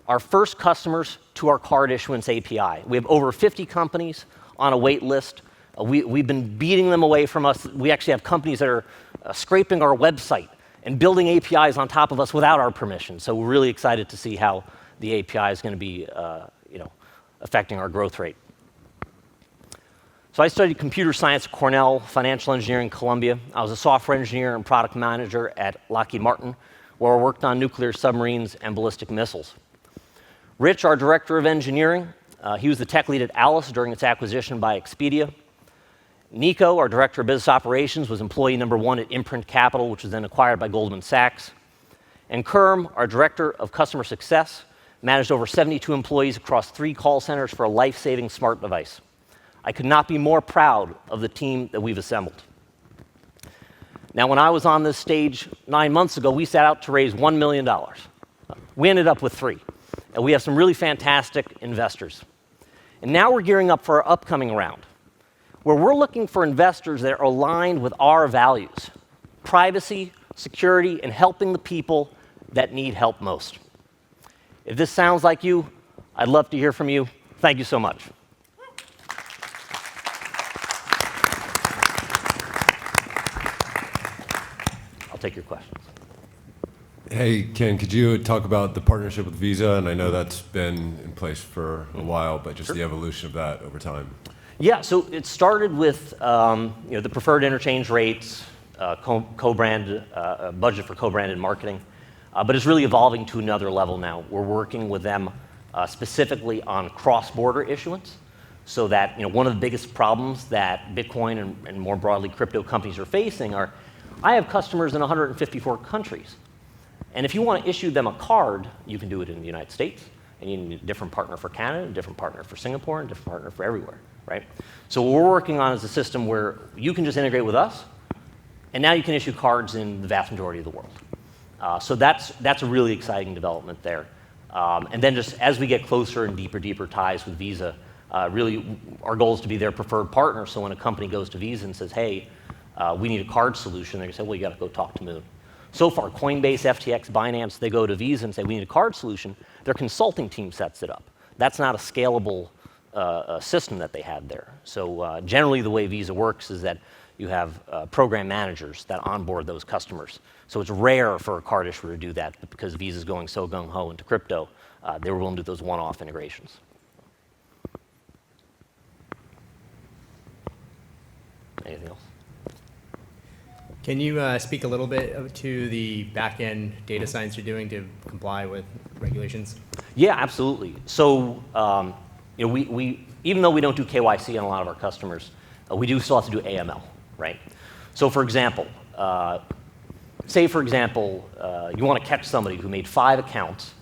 our first customers to our card issuance API. We have over 50 companies on a wait list. We've been beating them away from us. We actually have companies that are scraping our website and building APIs on top of us without our permission. So we're really excited to see how the API is going to be affecting our growth rate. So I studied computer science at Cornell, financial engineering at Columbia. I was a software engineer and product manager at Lockheed Martin, where I worked on nuclear submarines and ballistic missiles. Rich, our director of engineering, he was the tech lead at Alice during its acquisition by Expedia. Nico, our director of business operations, was employee number 1 at Imprint Capital, which was then acquired by Goldman Sachs. And Kerm, our director of customer success, managed over 72 employees across 3 call centers for a life-saving smart device. I could not be more proud of the team that we've assembled. Now, when I was on this stage 9 months ago, we set out to raise $1 million. We ended up with 3, and we have some really fantastic investors. And now we're gearing up for our upcoming round, where we're looking for investors that are aligned with our values: privacy, security, and helping the people that need help most. If this sounds like you, I'd love to hear from you. Thank you so much. I'll take your questions.
Hey, Ken, could you talk about the partnership with Visa? And I know that's been in place for a while, but just the evolution of that over time.
Yeah, so it started with the preferred interchange rates, co-branded budget for co-branded marketing, but it's really evolving to another level now. We're working with them specifically on cross-border issuance, so that one of the biggest problems that Bitcoin and more broadly crypto companies are facing are, I have customers in 154 countries, and if you want to issue them a card, you can do it in the United States, and you need a different partner for Canada, a different partner for Singapore, and a different partner for everywhere. Right? So what we're working on is a system where you can just integrate with us, and now you can issue cards in the vast majority of the world. So that's a really exciting development there. And then just as we get closer and deeper ties with Visa, really our goal is to be their preferred partner. So when a company goes to Visa and says, hey, we need a card solution, they're going to say, well, you got to go talk to Moon. So far, Coinbase, FTX, Binance, they go to Visa and say, we need a card solution. Their consulting team sets it up. That's not a scalable system that they had there. So generally the way Visa works is that you have program managers that onboard those customers. So it's rare for a card issuer to do that, but because Visa's going so gung-ho into crypto, they were willing to do those one-off integrations. Anything else?
Can you speak a little bit to the back-end data science you're doing to comply with regulations?
Yeah, absolutely. So we even though we don't do KYC on a lot of our customers, we do still have to do AML, right? So for example, say for example, you want to catch somebody who made 5 accounts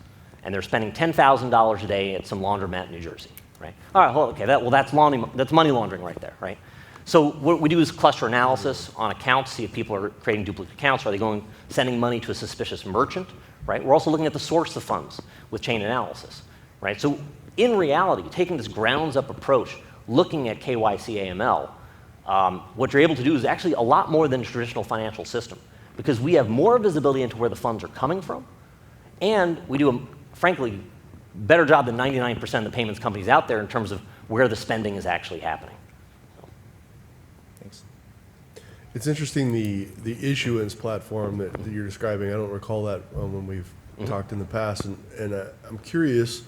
and they're spending $10,000 a day at some laundromat in New Jersey, right? All right, well, okay, that's money laundering right there, right? So what we do is cluster analysis on accounts, see if people are creating duplicate accounts. Are they sending money to a suspicious merchant, right? We're also looking at the source of funds with chain analysis, right? So in reality, taking this grounds-up approach, looking at KYC AML, what you're able to do is actually a lot more than a traditional financial system, because we have more visibility into where the funds are coming from, and we do a, frankly, better job than 99% of the payments companies out there in terms of where the spending is actually happening.
Thanks.
It's interesting, the issuance platform that you're describing. I don't recall that when we've talked in the past, and I'm curious,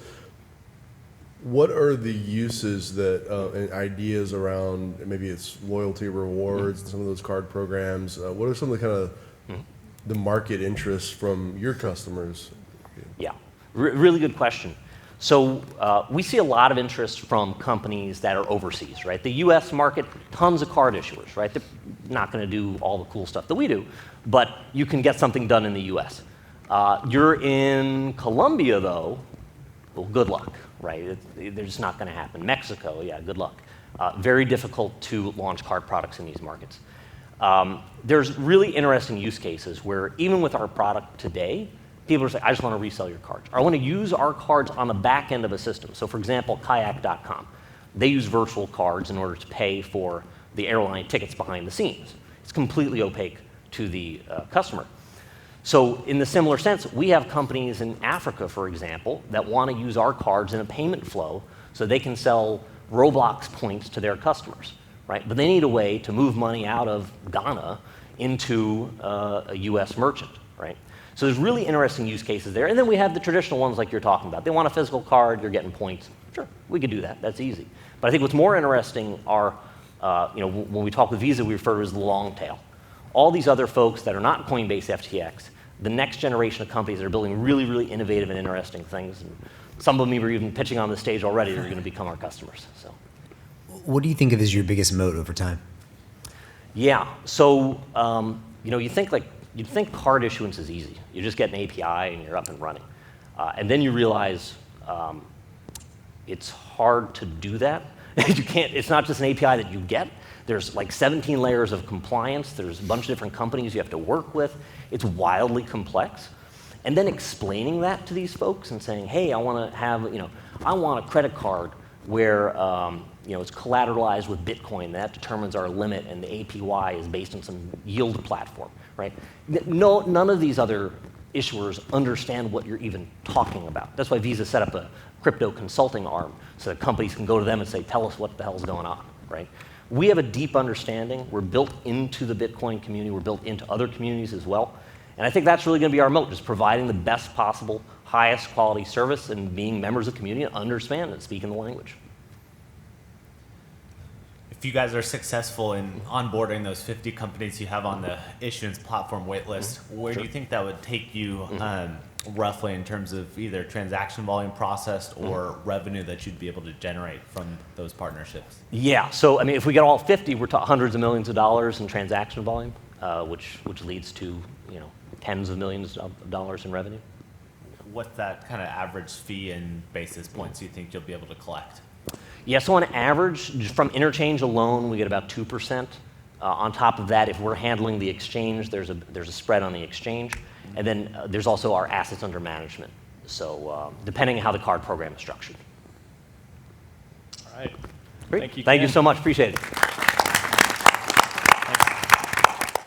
what are the uses that and ideas around, maybe it's loyalty rewards and some of those card programs? What are some of the kind of the market interests from your customers?
Yeah, really good question. So we see a lot of interest from companies that are overseas, right? The US market, tons of card issuers, right? They're not going to do all the cool stuff that we do, but you can get something done in the US. You're in Colombia, though, well, good luck, right? They're just not going to happen. Mexico, yeah, good luck. Very difficult to launch card products in these markets. There's really interesting use cases where even with our product today, people are saying, I just want to resell your cards. Or I want to use our cards on the back end of a system. So for example, kayak.com. They use virtual cards in order to pay for the airline tickets behind the scenes. It's completely opaque to the customer. So in the similar sense, we have companies in Africa, for example, that want to use our cards in a payment flow so they can sell Roblox points to their customers, right? But they need a way to move money out of Ghana into a US merchant, right? So there's really interesting use cases there. And then we have the traditional ones like you're talking about. They want a physical card, you're getting points. Sure, we could do that, that's easy. But I think what's more interesting are, when we talk with Visa, we refer to as the long tail. All these other folks that are not Coinbase FTX, the next generation of companies that are building really, really innovative and interesting things. And some of them are even pitching on the stage already that are going to become our customers. So,
what do you think of as your biggest moat over time?
Yeah, so you'd think card issuance is easy. You just get an API and you're up and running. And then you realize it's hard to do that. You can't, it's not just an API that you get. There's like 17 layers of compliance. There's a bunch of different companies you have to work with. It's wildly complex. And then explaining that to these folks and saying, hey, I want to have, I want a credit card where it's collateralized with Bitcoin. That determines our limit, and the APY is based on some yield platform, right? No, none of these other issuers understand what you're even talking about. That's why Visa set up a crypto consulting arm so that companies can go to them and say, tell us what the hell's going on, right? We have a deep understanding. We're built into the Bitcoin community. We're built into other communities as well. And I think that's really going to be our moat, just providing the best possible, highest quality service and being members of the community and understand and speaking the language.
If you guys are successful in onboarding those 50 companies you have on the issuance platform waitlist, where do you think that would take you roughly in terms of either transaction volume processed or revenue that you'd be able to generate from those partnerships?
Yeah, so I mean, if we get all 50, we're talking hundreds of millions of dollars in transaction volume, which leads to tens of millions of dollars in revenue.
What's that kind of average fee and basis points you think you'll be able to collect?
Yeah, so on average, from interchange alone, we get about 2%. On top of that, if we're handling the exchange, there's a spread on the exchange. And then there's also our assets under management. So depending on how the card program is structured.
All right.
Great.
Thank you.
Thank you so much. Appreciate it.